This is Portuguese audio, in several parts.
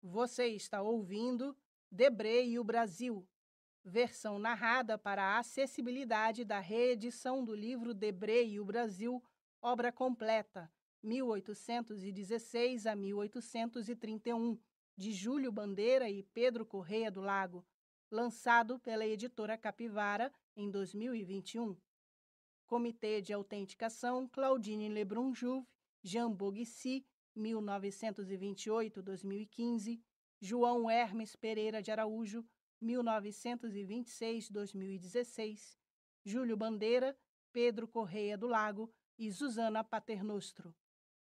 Você está ouvindo Debré e o Brasil, versão narrada para a acessibilidade da reedição do livro Debré e o Brasil, obra completa, 1816 a 1831, de Júlio Bandeira e Pedro Corrêa do Lago, lançado pela editora Capivara em 2021. Comitê de Autenticação Claudine Lebrun-Jouve, Jean Boguici, 1928-2015, João Hermes Pereira de Araújo, 1926-2016, Júlio Bandeira, Pedro Corrêa do Lago e Susana Paternostro.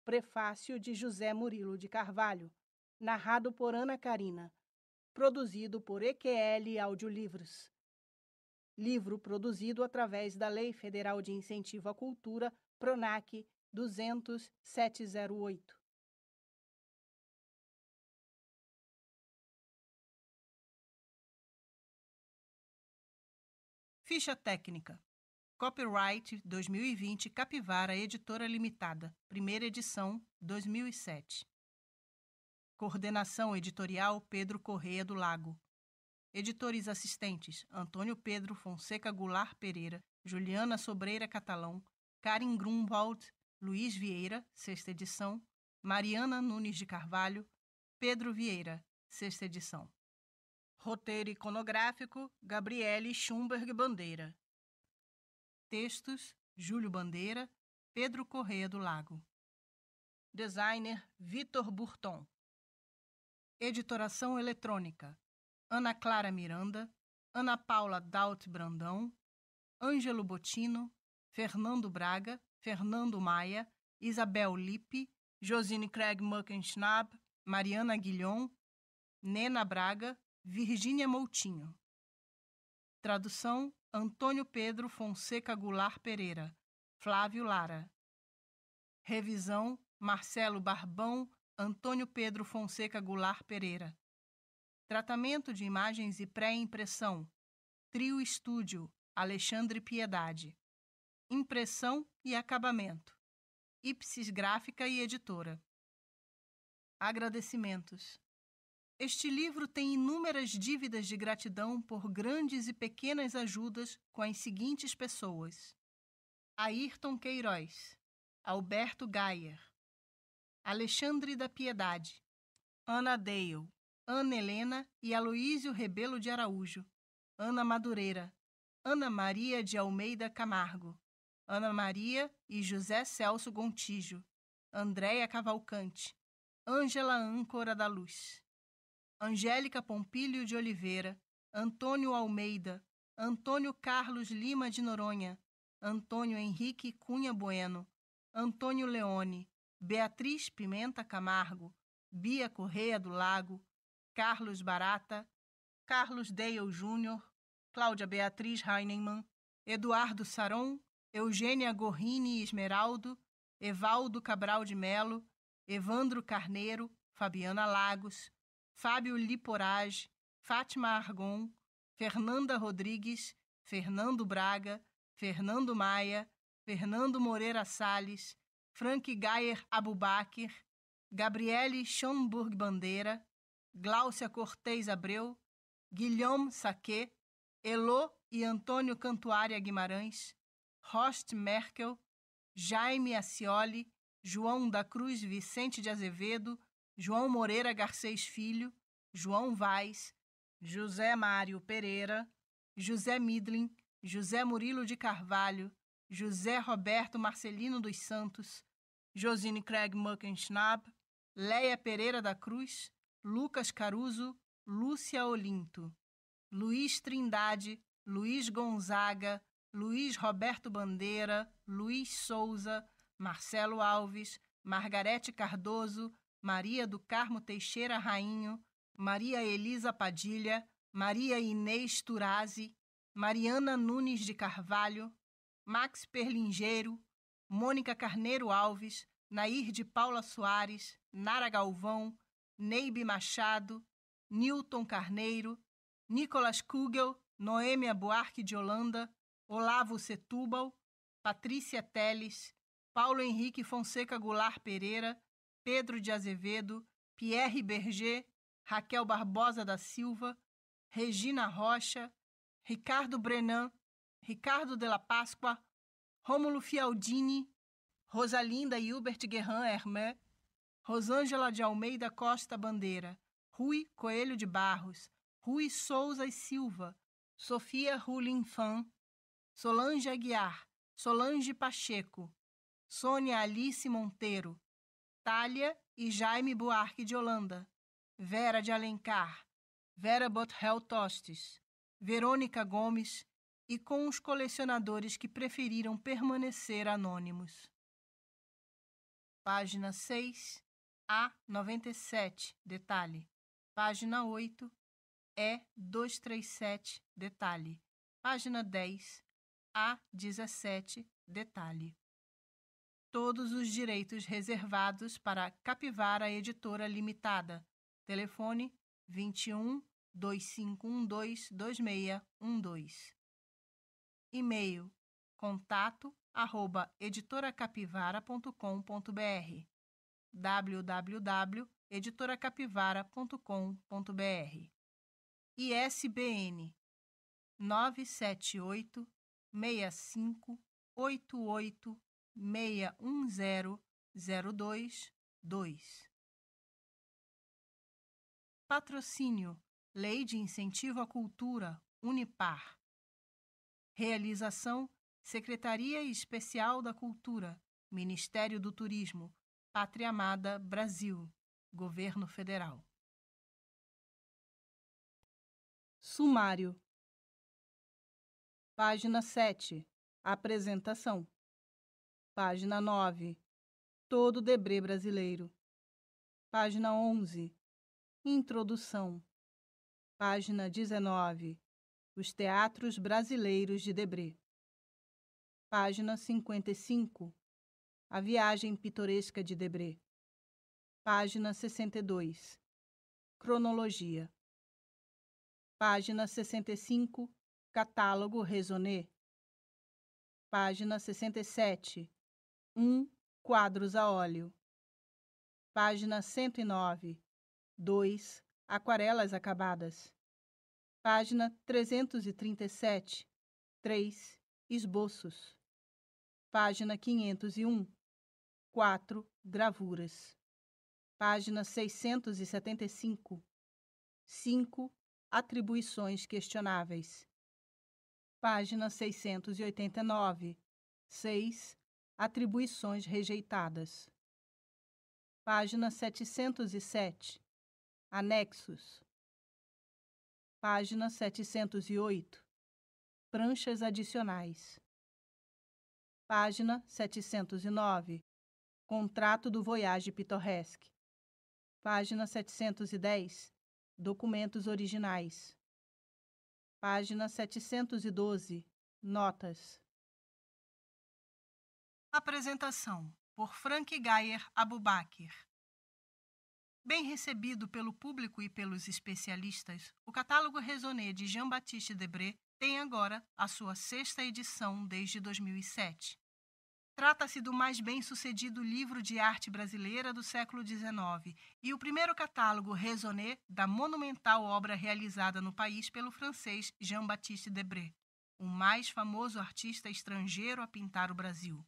Prefácio de José Murilo de Carvalho, narrado por Ana Carina, produzido por EQL Audiolivros. Livro produzido através da Lei Federal de Incentivo à Cultura, PRONAC 200-708. Ficha técnica. Copyright 2020 Capivara Editora Limitada, primeira edição, 2007. Coordenação editorial Pedro Corrêa do Lago. Editores assistentes Antônio Pedro Fonseca Goulart Pereira, Juliana Sobreira Catalão, Karin Grunwald, Luiz Vieira, sexta edição, Mariana Nunes de Carvalho, Pedro Vieira, sexta edição. Roteiro iconográfico Gabriele Schumberg Bandeira. Textos Júlio Bandeira, Pedro Corrêa do Lago. Designer Vitor Burton. Editoração eletrônica Ana Clara Miranda, Ana Paula Daut Brandão, Ângelo Botino, Fernando Braga, Fernando Maia, Isabel Lippe, Josine Craig Muckenschnab, Mariana Guilhom, Nena Braga, Virgínia Moutinho. Tradução Antônio Pedro Fonseca Goulart Pereira, Flávio Lara. Revisão Marcelo Barbão, Antônio Pedro Fonseca Goulart Pereira. Tratamento de imagens e pré-impressão Trio Estúdio, Alexandre Piedade. Impressão e acabamento Ipsis Gráfica e Editora. Agradecimentos. Este livro tem inúmeras dívidas de gratidão por grandes e pequenas ajudas com as seguintes pessoas: Ayrton Queiroz, Alberto Gayer, Alexandre da Piedade, Ana Dale, Ana Helena e Aloísio Rebelo de Araújo, Ana Madureira, Ana Maria de Almeida Camargo, Ana Maria e José Celso Gontijo, Andréia Cavalcante, Ângela Âncora da Luz, Angélica Pompílio de Oliveira, Antônio Almeida, Antônio Carlos Lima de Noronha, Antônio Henrique Cunha Bueno, Antônio Leone, Beatriz Pimenta Camargo, Bia Corrêa do Lago, Carlos Barata, Carlos Dale Júnior, Cláudia Beatriz Heinemann, Eduardo Saron, Eugênia Gorrini Esmeraldo, Evaldo Cabral de Melo, Evandro Carneiro, Fabiana Lagos, Fábio Liporage, Fátima Argon, Fernanda Rodrigues, Fernando Braga, Fernando Maia, Fernando Moreira Salles, Frank Gayer Abubakir, Gabriele Schomburg Bandeira, Gláucia Cortez Abreu, Guilherme Saquet, Elô e Antônio Cantuária Guimarães, Horst Merkel, Jaime Acioli, João da Cruz Vicente de Azevedo, João Moreira Garcês Filho, João Vaz, José Mário Pereira, José Midlin, José Murilo de Carvalho, José Roberto Marcelino dos Santos, Josine Craig Muckenschnab, Leia Pereira da Cruz, Lucas Caruso, Lúcia Olinto, Luiz Trindade, Luiz Gonzaga, Luiz Roberto Bandeira, Luiz Souza, Marcelo Alves, Margarete Cardoso, Maria do Carmo Teixeira Rainho, Maria Elisa Padilha, Maria Inês Turazi, Mariana Nunes de Carvalho, Max Perlingeiro, Mônica Carneiro Alves, Nair de Paula Soares, Nara Galvão, Neibe Machado, Nilton Carneiro, Nicolas Kugel, Noêmia Buarque de Holanda, Olavo Setúbal, Patrícia Teles, Paulo Henrique Fonseca Goulart Pereira, Pedro de Azevedo, Pierre Berger, Raquel Barbosa da Silva, Regina Rocha, Ricardo Brenan, Ricardo de la Páscoa, Rômulo Fialdini, Rosalinda Hilbert Guerran Hermé, Rosângela de Almeida Costa Bandeira, Rui Coelho de Barros, Rui Souza e Silva, Sofia Rulinfan, Solange Aguiar, Solange Pacheco, Sônia Alice Monteiro, Thalia e Jaime Buarque de Holanda, Vera de Alencar, Vera Bothel Tostes, Verônica Gomes e com os colecionadores que preferiram permanecer anônimos. Página 6, A97, detalhe. Página 8, E237, detalhe. Página 10, A17, detalhe. Todos os direitos reservados para Capivara Editora Limitada. Telefone 21 2512 2612. E-mail contato@editoracapivara.com.br www.editoracapivara.com.br. ISBN 978 65 88 610022. Patrocínio Lei de Incentivo à Cultura, Unipar. Realização Secretaria Especial da Cultura, Ministério do Turismo, Pátria Amada, Brasil, Governo Federal. Sumário. Página 7. Apresentação. Página 9. Todo Debré brasileiro. Página 11. Introdução. Página 19. Os teatros brasileiros de Debré. Página 55. A viagem pitoresca de Debré. Página 62. Cronologia. Página 65. Catálogo Raisonné. Página 67. 1. Quadros a óleo. Página 109. 2. Aquarelas acabadas. Página 337. 3. Esboços. Página 501. 4. Gravuras. Página 675. 5. Atribuições questionáveis. Página 689. 6. Atribuições rejeitadas. Página 707. Anexos. Página 708. Pranchas adicionais. Página 709. Contrato do Voyage Pittoresque. Página 710. Documentos originais. Página 712. Notas. Apresentação por Frank Gayer Abubakir. Bem recebido pelo público e pelos especialistas, o catálogo Raisonné de Jean-Baptiste Debré tem agora a sua 6ª edição desde 2007. Trata-se do mais bem-sucedido livro de arte brasileira do século XIX e o primeiro catálogo Raisonné da monumental obra realizada no país pelo francês Jean-Baptiste Debré, o mais famoso artista estrangeiro a pintar o Brasil.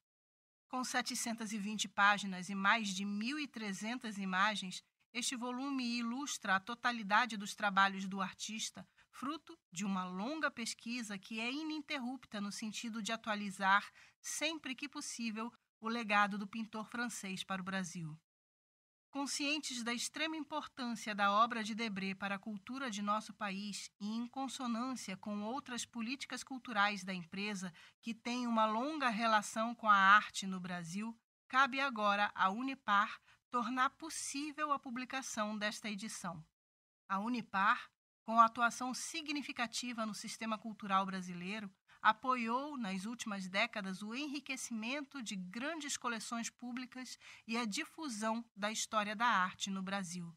Com 720 páginas e mais de 1.300 imagens, este volume ilustra a totalidade dos trabalhos do artista, fruto de uma longa pesquisa que é ininterrupta no sentido de atualizar, sempre que possível, o legado do pintor francês para o Brasil. Conscientes da extrema importância da obra de Debré para a cultura de nosso país e em consonância com outras políticas culturais da empresa que tem uma longa relação com a arte no Brasil, cabe agora à Unipar tornar possível a publicação desta edição. A Unipar, com atuação significativa no sistema cultural brasileiro, apoiou nas últimas décadas o enriquecimento de grandes coleções públicas e a difusão da história da arte no Brasil.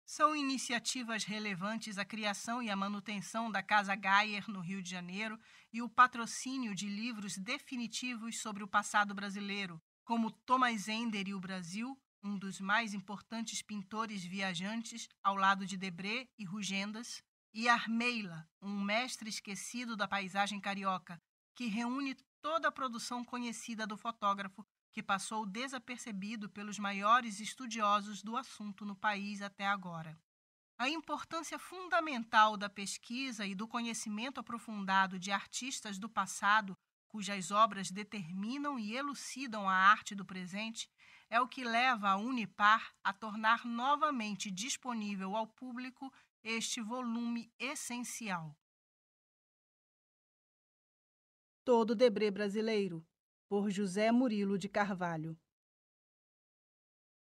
São iniciativas relevantes a criação e a manutenção da Casa Gayer, no Rio de Janeiro, e o patrocínio de livros definitivos sobre o passado brasileiro, como Thomas Ender e o Brasil, um dos mais importantes pintores viajantes ao lado de Debré e Rugendas, e Armeila, um mestre esquecido da paisagem carioca, que reúne toda a produção conhecida do fotógrafo, que passou desapercebido pelos maiores estudiosos do assunto no país até agora. A importância fundamental da pesquisa e do conhecimento aprofundado de artistas do passado, cujas obras determinam e elucidam a arte do presente, é o que leva a Unipar a tornar novamente disponível ao público este volume essencial. Todo Debré Brasileiro, por José Murilo de Carvalho.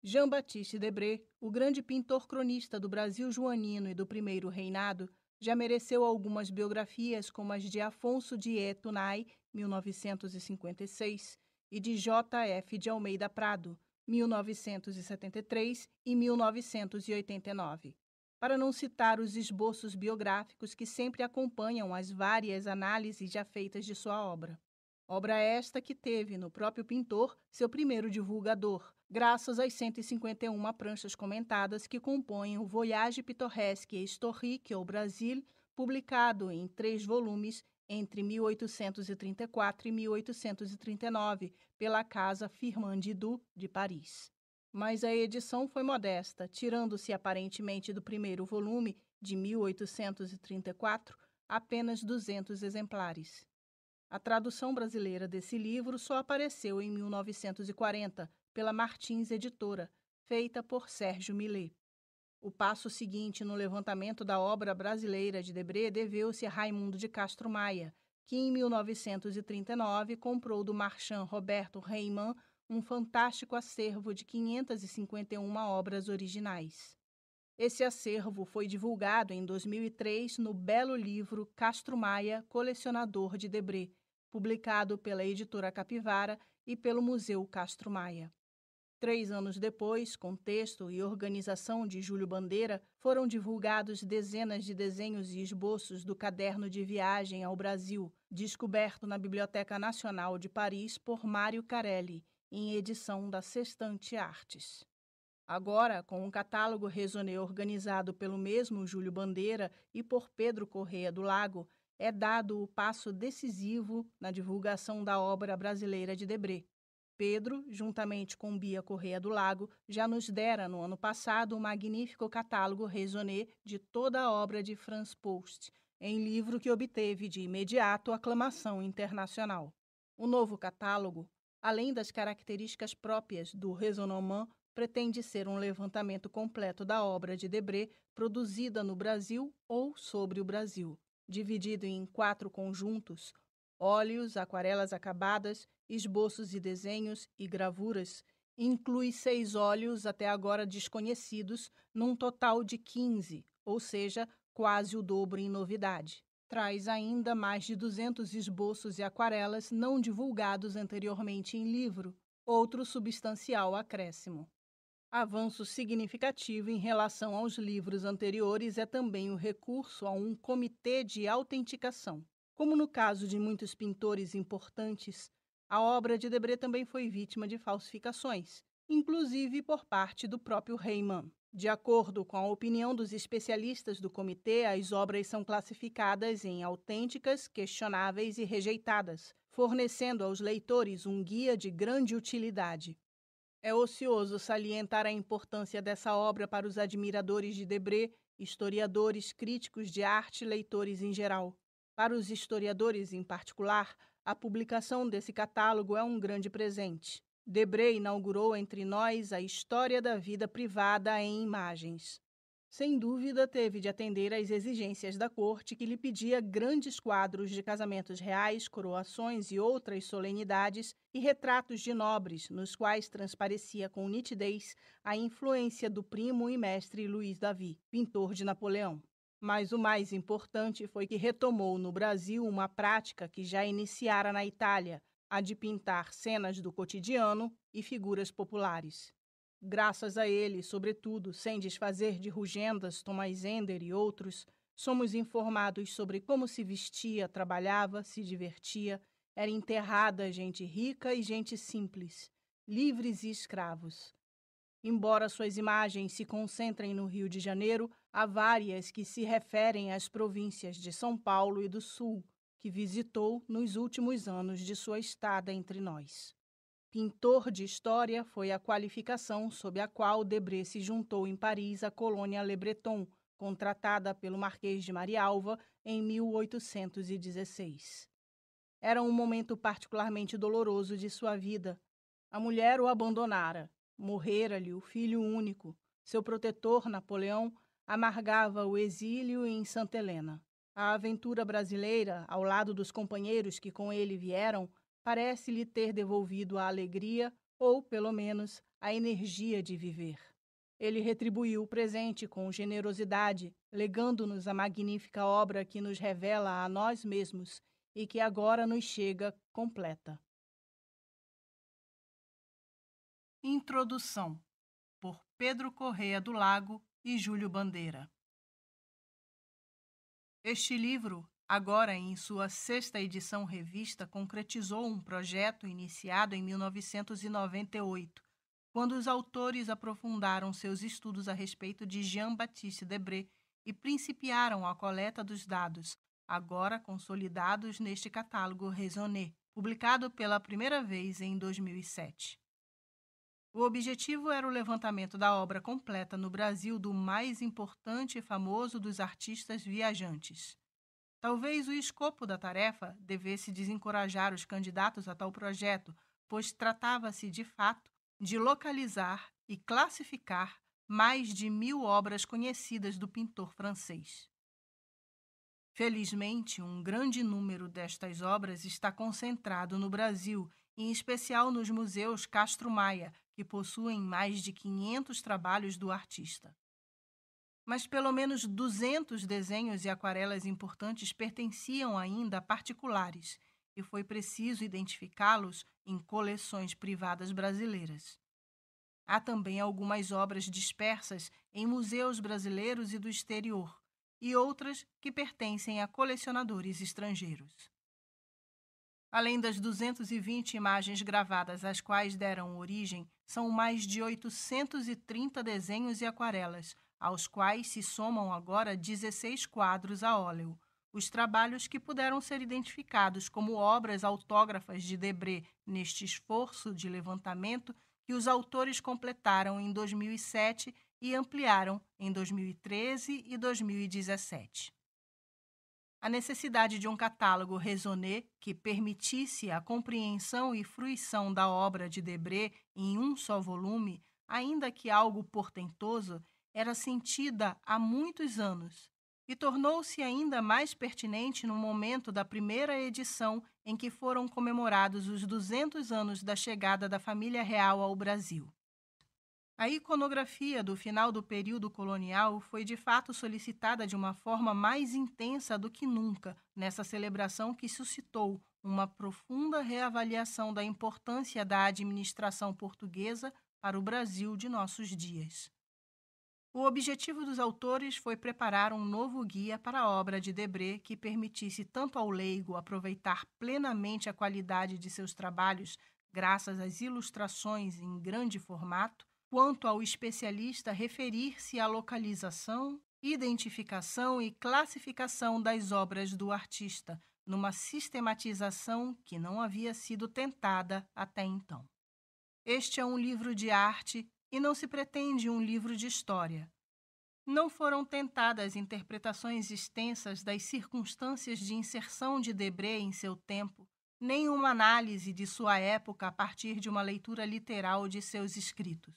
Jean-Baptiste Debré, o grande pintor cronista do Brasil joanino e do primeiro reinado, já mereceu algumas biografias como as de Afonso de Tunay, 1956, e de J.F. de Almeida Prado, 1973 e 1989. Para não citar os esboços biográficos que sempre acompanham as várias análises já feitas de sua obra. Obra esta que teve no próprio pintor seu primeiro divulgador, graças às 151 pranchas comentadas que compõem o Voyage pittoresque historique au Brasil, publicado em 3 volumes entre 1834 e 1839 pela Casa Firmin Didou, de Paris. Mas a edição foi modesta, tirando-se aparentemente do primeiro volume, de 1834, apenas 200 exemplares. A tradução brasileira desse livro só apareceu em 1940, pela Martins Editora, feita por Sérgio Millet. O passo seguinte no levantamento da obra brasileira de Debré deveu-se a Raimundo de Castro Maia, que em 1939 comprou do marchand Roberto Reimann um fantástico acervo de 551 obras originais. Esse acervo foi divulgado em 2003 no belo livro Castro Maia, Colecionador de Debré, publicado pela editora Capivara e pelo Museu Castro Maia. 3 anos depois, com texto e organização de Júlio Bandeira, foram divulgados dezenas de desenhos e esboços do caderno de viagem ao Brasil, descoberto na Biblioteca Nacional de Paris por Mário Carelli, em edição da Sextante Artes. Agora, com um catálogo Raisonné organizado pelo mesmo Júlio Bandeira e por Pedro Corrêa do Lago, é dado o passo decisivo na divulgação da obra brasileira de Debré. Pedro, juntamente com Bia Corrêa do Lago, já nos dera no ano passado um magnífico catálogo Raisonné de toda a obra de Franz Post, em livro que obteve de imediato aclamação internacional. O novo catálogo, além das características próprias do raisonnement, pretende ser um levantamento completo da obra de Debré produzida no Brasil ou sobre o Brasil, dividido em 4 conjuntos: óleos, aquarelas acabadas, esboços e desenhos e gravuras. Inclui 6 óleos até agora desconhecidos, num total de 15, ou seja, quase o dobro em novidade. Traz ainda mais de 200 esboços e aquarelas não divulgados anteriormente em livro, outro substancial acréscimo. Avanço significativo em relação aos livros anteriores é também o recurso a um comitê de autenticação. Como no caso de muitos pintores importantes, a obra de Debré também foi vítima de falsificações, inclusive por parte do próprio Reimann. De acordo com a opinião dos especialistas do comitê, as obras são classificadas em autênticas, questionáveis e rejeitadas, fornecendo aos leitores um guia de grande utilidade. É ocioso salientar a importância dessa obra para os admiradores de Debré, historiadores, críticos de arte e leitores em geral. Para os historiadores em particular, a publicação desse catálogo é um grande presente. Debré inaugurou entre nós a história da vida privada em imagens. Sem dúvida, teve de atender às exigências da corte, que lhe pedia grandes quadros de casamentos reais, coroações e outras solenidades e retratos de nobres, nos quais transparecia com nitidez a influência do primo e mestre Luís Davi, pintor de Napoleão. Mas o mais importante foi que retomou no Brasil uma prática que já iniciara na Itália, a de pintar cenas do cotidiano e figuras populares. Graças a ele, sobretudo, sem desfazer de Rugendas, Thomas Ender e outros, somos informados sobre como se vestia, trabalhava, se divertia, era enterrada gente rica e gente simples, livres e escravos. Embora suas imagens se concentrem no Rio de Janeiro, há várias que se referem às províncias de São Paulo e do Sul, que visitou nos últimos anos de sua estada entre nós. Pintor de história foi a qualificação sob a qual Debré se juntou em Paris à colônia Le Breton, contratada pelo Marquês de Marialva em 1816. Era um momento particularmente doloroso de sua vida. A mulher o abandonara, morrera-lhe o filho único. Seu protetor, Napoleão, amargava o exílio em Santa Helena. A aventura brasileira, ao lado dos companheiros que com ele vieram, parece-lhe ter devolvido a alegria, ou, pelo menos, a energia de viver. Ele retribuiu o presente com generosidade, legando-nos a magnífica obra que nos revela a nós mesmos e que agora nos chega completa. Introdução, por Pedro Corrêa do Lago e Júlio Bandeira. Este livro, agora em sua 6ª edição revista, concretizou um projeto iniciado em 1998, quando os autores aprofundaram seus estudos a respeito de Jean-Baptiste Debré e principiaram a coleta dos dados, agora consolidados neste catálogo Raisonné, publicado pela primeira vez em 2007. O objetivo era o levantamento da obra completa no Brasil do mais importante e famoso dos artistas viajantes. Talvez o escopo da tarefa devesse desencorajar os candidatos a tal projeto, pois tratava-se, de fato, de localizar e classificar mais de 1000 obras conhecidas do pintor francês. Felizmente, um grande número destas obras está concentrado no Brasil, em especial nos museus Castro Maia, que possuem mais de 500 trabalhos do artista. Mas pelo menos 200 desenhos e aquarelas importantes pertenciam ainda a particulares, e foi preciso identificá-los em coleções privadas brasileiras. Há também algumas obras dispersas em museus brasileiros e do exterior, e outras que pertencem a colecionadores estrangeiros. Além das 220 imagens gravadas às quais deram origem, são mais de 830 desenhos e aquarelas, aos quais se somam agora 16 quadros a óleo, os trabalhos que puderam ser identificados como obras autógrafas de Debré neste esforço de levantamento que os autores completaram em 2007 e ampliaram em 2013 e 2017. A necessidade de um catálogo raisonné que permitisse a compreensão e fruição da obra de Debré em um só volume, ainda que algo portentoso, era sentida há muitos anos e tornou-se ainda mais pertinente no momento da primeira edição em que foram comemorados os 200 anos da chegada da família real ao Brasil. A iconografia do final do período colonial foi de fato solicitada de uma forma mais intensa do que nunca nessa celebração que suscitou uma profunda reavaliação da importância da administração portuguesa para o Brasil de nossos dias. O objetivo dos autores foi preparar um novo guia para a obra de Debré que permitisse tanto ao leigo aproveitar plenamente a qualidade de seus trabalhos graças às ilustrações em grande formato, quanto ao especialista referir-se à localização, identificação e classificação das obras do artista, numa sistematização que não havia sido tentada até então. Este é um livro de arte e não se pretende um livro de história. Não foram tentadas interpretações extensas das circunstâncias de inserção de Debré em seu tempo, nem uma análise de sua época a partir de uma leitura literal de seus escritos.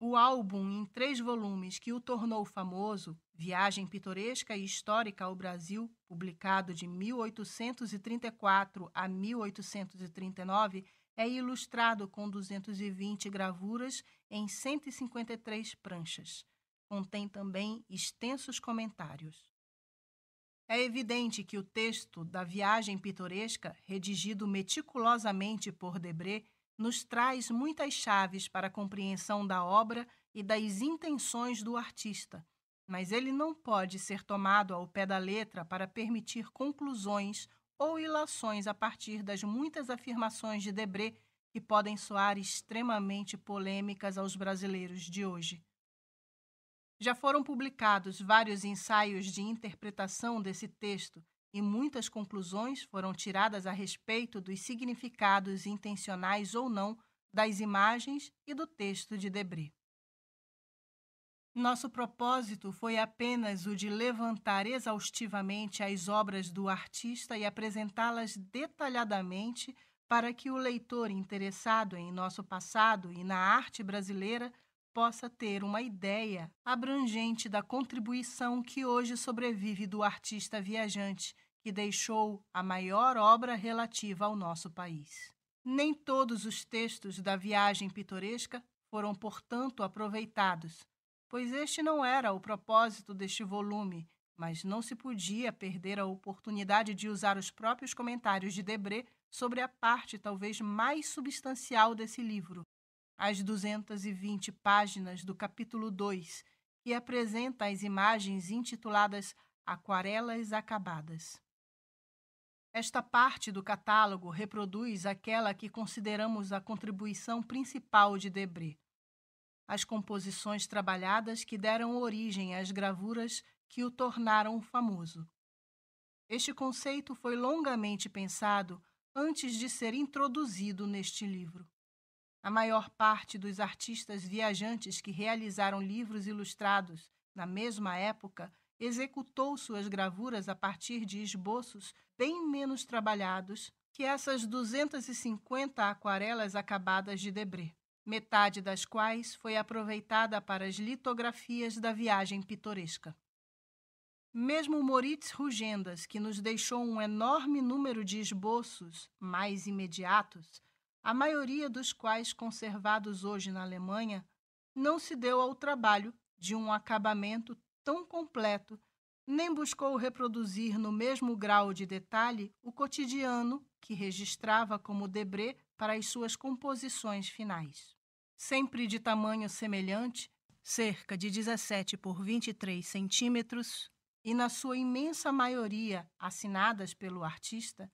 O álbum em 3 volumes que o tornou famoso, Viagem Pitoresca e Histórica ao Brasil, publicado de 1834 a 1839, é ilustrado com 220 gravuras em 153 pranchas. Contém também extensos comentários. É evidente que o texto da Viagem Pitoresca, redigido meticulosamente por Debré, nos traz muitas chaves para a compreensão da obra e das intenções do artista, mas ele não pode ser tomado ao pé da letra para permitir conclusões ou ilações a partir das muitas afirmações de Debré que podem soar extremamente polêmicas aos brasileiros de hoje. Já foram publicados vários ensaios de interpretação desse texto e muitas conclusões foram tiradas a respeito dos significados intencionais ou não das imagens e do texto de Debré. Nosso propósito foi apenas o de levantar exaustivamente as obras do artista e apresentá-las detalhadamente para que o leitor interessado em nosso passado e na arte brasileira possa ter uma ideia abrangente da contribuição que hoje sobrevive do artista viajante, que deixou a maior obra relativa ao nosso país. Nem todos os textos da viagem pitoresca foram, portanto, aproveitados, pois este não era o propósito deste volume, mas não se podia perder a oportunidade de usar os próprios comentários de Debré sobre a parte talvez mais substancial desse livro, as 220 páginas do capítulo 2, que apresenta as imagens intituladas Aquarelas Acabadas. Esta parte do catálogo reproduz aquela que consideramos a contribuição principal de Debré, as composições trabalhadas que deram origem às gravuras que o tornaram famoso. Este conceito foi longamente pensado antes de ser introduzido neste livro. A maior parte dos artistas viajantes que realizaram livros ilustrados na mesma época executou suas gravuras a partir de esboços bem menos trabalhados que essas 250 aquarelas acabadas de Debré, metade das quais foi aproveitada para as litografias da viagem pitoresca. Mesmo Moritz Rugendas, que nos deixou um enorme número de esboços mais imediatos, a maioria dos quais conservados hoje na Alemanha, não se deu ao trabalho de um acabamento tão completo, nem buscou reproduzir no mesmo grau de detalhe o cotidiano que registrava como Debré para as suas composições finais. Sempre de tamanho semelhante, cerca de 17 por 23 centímetros, e na sua imensa maioria assinadas pelo artista,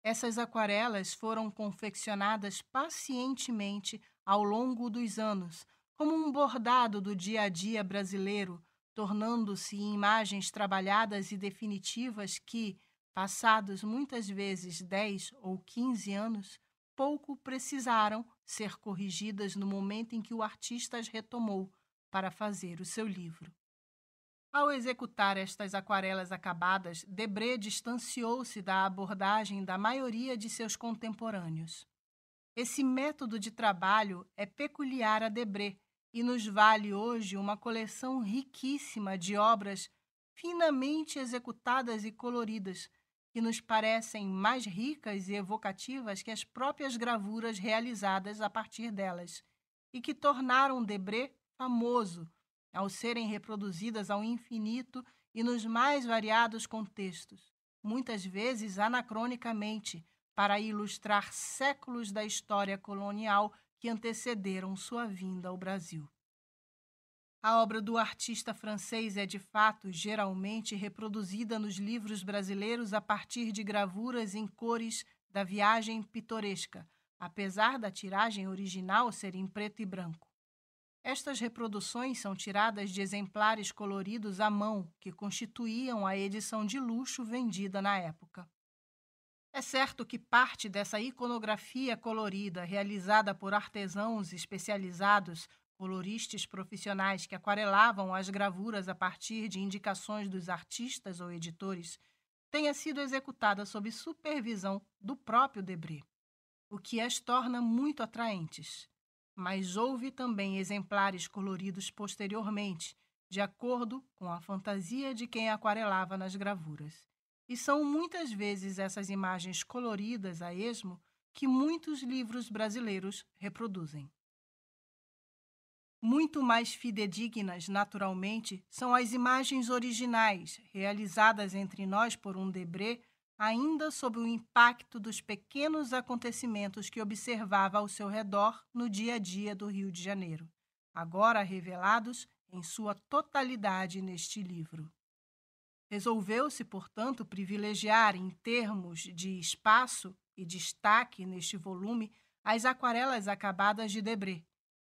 essas aquarelas foram confeccionadas pacientemente ao longo dos anos, como um bordado do dia a dia brasileiro, tornando-se em imagens trabalhadas e definitivas que, passados muitas vezes 10 ou 15 anos, pouco precisaram ser corrigidas no momento em que o artista as retomou para fazer o seu livro. Ao executar estas aquarelas acabadas, Debré distanciou-se da abordagem da maioria de seus contemporâneos. Esse método de trabalho é peculiar a Debré e nos vale hoje uma coleção riquíssima de obras finamente executadas e coloridas, que nos parecem mais ricas e evocativas que as próprias gravuras realizadas a partir delas, e que tornaram Debré famoso, ao serem reproduzidas ao infinito e nos mais variados contextos, muitas vezes anacronicamente, para ilustrar séculos da história colonial que antecederam sua vinda ao Brasil. A obra do artista francês é, de fato, geralmente reproduzida nos livros brasileiros a partir de gravuras em cores da viagem pitoresca, apesar da tiragem original ser em preto e branco. Estas reproduções são tiradas de exemplares coloridos à mão, que constituíam a edição de luxo vendida na época. É certo que parte dessa iconografia colorida, realizada por artesãos especializados, coloristas profissionais que aquarelavam as gravuras a partir de indicações dos artistas ou editores, tenha sido executada sob supervisão do próprio Debré, o que as torna muito atraentes. Mas houve também exemplares coloridos posteriormente, de acordo com a fantasia de quem aquarelava nas gravuras. E são muitas vezes essas imagens coloridas a esmo que muitos livros brasileiros reproduzem. Muito mais fidedignas, naturalmente, são as imagens originais, realizadas entre nós por um Debré, ainda sob o impacto dos pequenos acontecimentos que observava ao seu redor no dia a dia do Rio de Janeiro, agora revelados em sua totalidade neste livro. Resolveu-se, portanto, privilegiar, em termos de espaço e destaque neste volume, as aquarelas acabadas de Debré,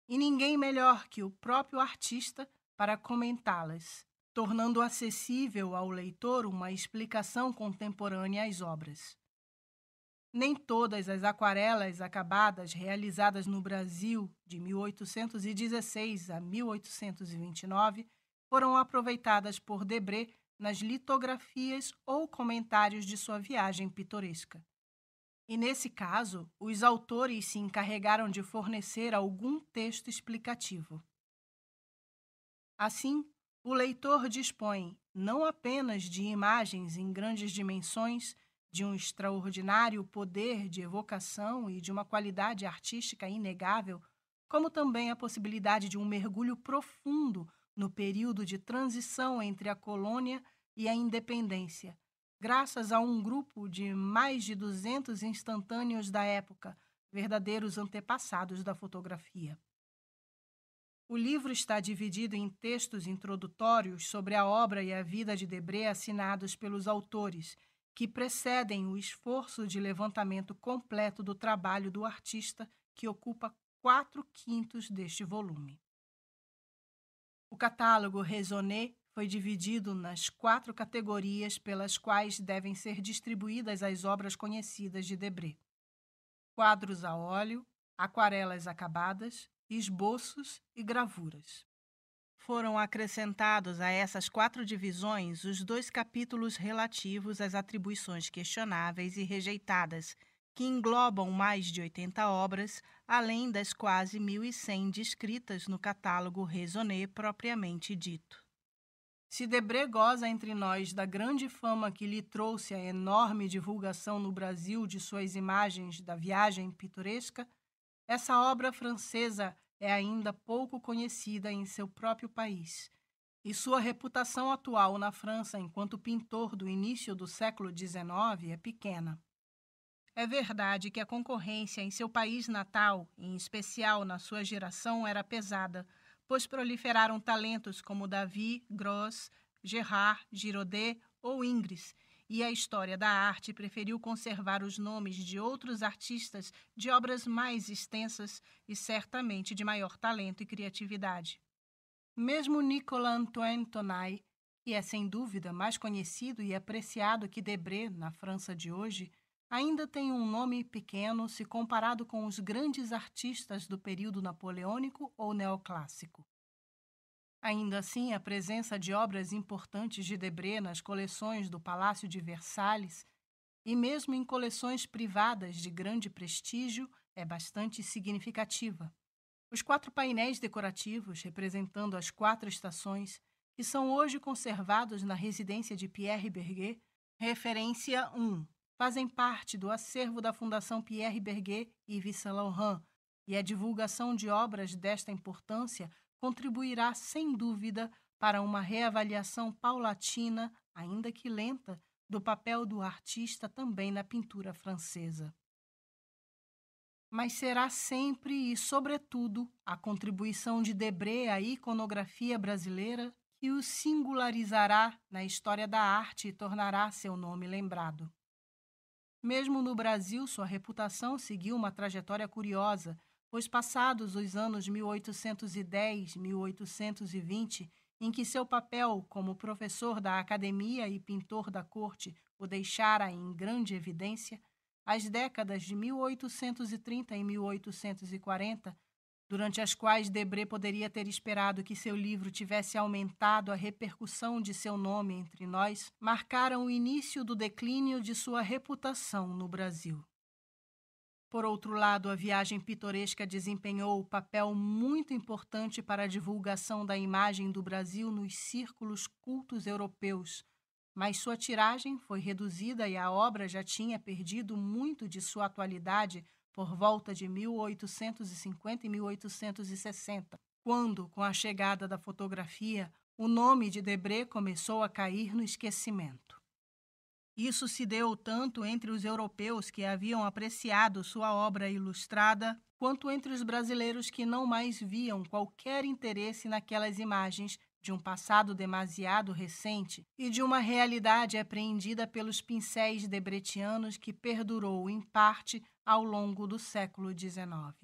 e ninguém melhor que o próprio artista para comentá-las, tornando acessível ao leitor uma explicação contemporânea às obras. Nem todas as aquarelas acabadas realizadas no Brasil de 1816 a 1829 foram aproveitadas por Debré nas litografias ou comentários de sua viagem pitoresca. E, nesse caso, os autores se encarregaram de fornecer algum texto explicativo. Assim, o leitor dispõe não apenas de imagens em grandes dimensões, de um extraordinário poder de evocação e de uma qualidade artística inegável, como também a possibilidade de um mergulho profundo no período de transição entre a colônia e a independência, graças a um grupo de mais de 200 instantâneos da época, verdadeiros antepassados da fotografia. O livro está dividido em textos introdutórios sobre a obra e a vida de Debré assinados pelos autores, que precedem o esforço de levantamento completo do trabalho do artista, que ocupa 4/5 deste volume. O catálogo Raisonné foi dividido nas 4 categorias pelas quais devem ser distribuídas as obras conhecidas de Debré: quadros a óleo, aquarelas acabadas, esboços e gravuras. Foram acrescentados a essas 4 divisões os 2 capítulos relativos às atribuições questionáveis e rejeitadas, que englobam mais de 80 obras, além das quase 1.100 descritas no catálogo Raisonné propriamente dito. Se Debré goza entre nós da grande fama que lhe trouxe a enorme divulgação no Brasil de suas imagens da viagem pitoresca, essa obra francesa é ainda pouco conhecida em seu próprio país, e sua reputação atual na França enquanto pintor do início do século XIX é pequena. É verdade que a concorrência em seu país natal, em especial na sua geração, era pesada, pois proliferaram talentos como David, Gros, Gerard, Girodet ou Ingres, e a história da arte preferiu conservar os nomes de outros artistas de obras mais extensas e certamente de maior talento e criatividade. Mesmo Nicolas Antoine Tonai, que é sem dúvida mais conhecido e apreciado que Debré na França de hoje, ainda tem um nome pequeno se comparado com os grandes artistas do período napoleônico ou neoclássico. Ainda assim, a presença de obras importantes de Debré nas coleções do Palácio de Versalhes e mesmo em coleções privadas de grande prestígio é bastante significativa. Os 4 painéis decorativos representando as 4 estações, que são hoje conservados na residência de Pierre Bergé, referência 1, fazem parte do acervo da Fundação Pierre Bergé e Yves Saint Laurent, e a divulgação de obras desta importância contribuirá, sem dúvida, para uma reavaliação paulatina, ainda que lenta, do papel do artista também na pintura francesa. Mas será sempre e, sobretudo, a contribuição de Debré à iconografia brasileira que o singularizará na história da arte e tornará seu nome lembrado. Mesmo no Brasil, sua reputação seguiu uma trajetória curiosa, pois passados os anos 1810, 1820, em que seu papel como professor da academia e pintor da corte o deixara em grande evidência, as décadas de 1830 e 1840, durante as quais Debré poderia ter esperado que seu livro tivesse aumentado a repercussão de seu nome entre nós, marcaram o início do declínio de sua reputação no Brasil. Por outro lado, a viagem pitoresca desempenhou um papel muito importante para a divulgação da imagem do Brasil nos círculos cultos europeus, mas sua tiragem foi reduzida e a obra já tinha perdido muito de sua atualidade por volta de 1850 e 1860, quando, com a chegada da fotografia, o nome de Debré começou a cair no esquecimento. Isso se deu tanto entre os europeus que haviam apreciado sua obra ilustrada, quanto entre os brasileiros que não mais viam qualquer interesse naquelas imagens de um passado demasiado recente e de uma realidade apreendida pelos pincéis debretianos que perdurou, em parte, ao longo do século XIX.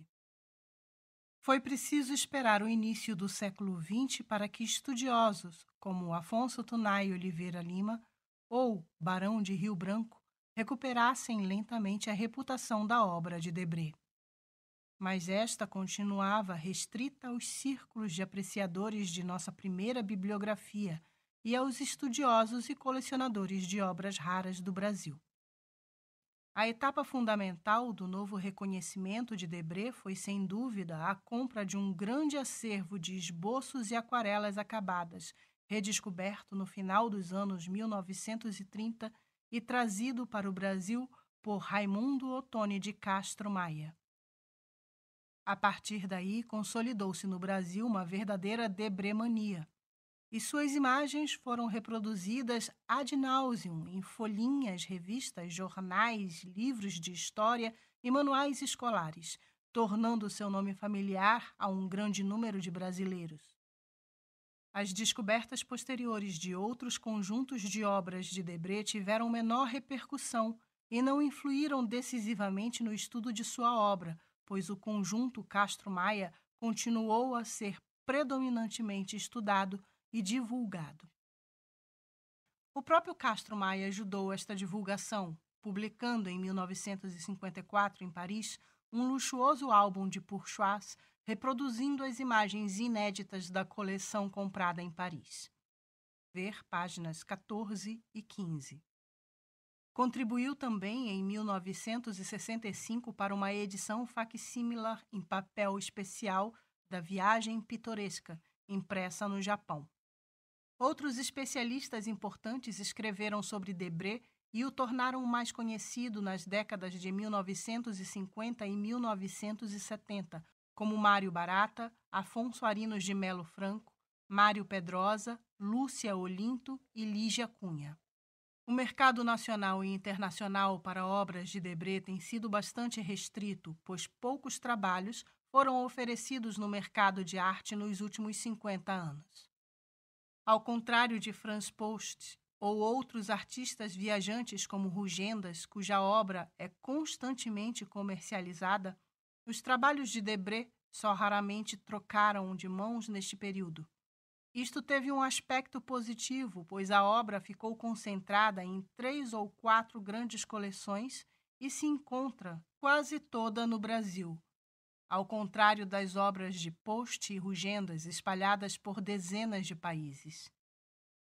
Foi preciso esperar o início do século XX para que estudiosos como Afonso Tunay Oliveira Lima ou Barão de Rio Branco recuperassem lentamente a reputação da obra de Debré. Mas esta continuava restrita aos círculos de apreciadores de nossa primeira bibliografia e aos estudiosos e colecionadores de obras raras do Brasil. A etapa fundamental do novo reconhecimento de Debré foi, sem dúvida, a compra de um grande acervo de esboços e aquarelas acabadas, redescoberto no final dos anos 1930 e trazido para o Brasil por Raimundo Ottoni de Castro Maia. A partir daí, consolidou-se no Brasil uma verdadeira Debré-mania, e suas imagens foram reproduzidas ad nauseam em folhinhas, revistas, jornais, livros de história e manuais escolares, tornando seu nome familiar a um grande número de brasileiros. As descobertas posteriores de outros conjuntos de obras de Debré tiveram menor repercussão e não influíram decisivamente no estudo de sua obra, pois o conjunto Castro Maia continuou a ser predominantemente estudado e divulgado. O próprio Castro Maia ajudou esta divulgação, publicando em 1954, em Paris, um luxuoso álbum de Pourchois, reproduzindo as imagens inéditas da coleção comprada em Paris. Ver páginas 14 e 15. Contribuiu também em 1965 para uma edição facsimilar em papel especial da Viagem Pitoresca, impressa no Japão. Outros especialistas importantes escreveram sobre Debré e o tornaram mais conhecido nas décadas de 1950 e 1970, como Mário Barata, Afonso Arinos de Melo Franco, Mário Pedrosa, Lúcia Olinto e Lígia Cunha. O mercado nacional e internacional para obras de Debré tem sido bastante restrito, pois poucos trabalhos foram oferecidos no mercado de arte nos últimos 50 anos. Ao contrário de Franz Post ou outros artistas viajantes como Rugendas, cuja obra é constantemente comercializada, os trabalhos de Debré só raramente trocaram de mãos neste período. Isto teve um aspecto positivo, pois a obra ficou concentrada em 3 ou 4 grandes coleções e se encontra quase toda no Brasil, ao contrário das obras de Post e Rugendas espalhadas por dezenas de países.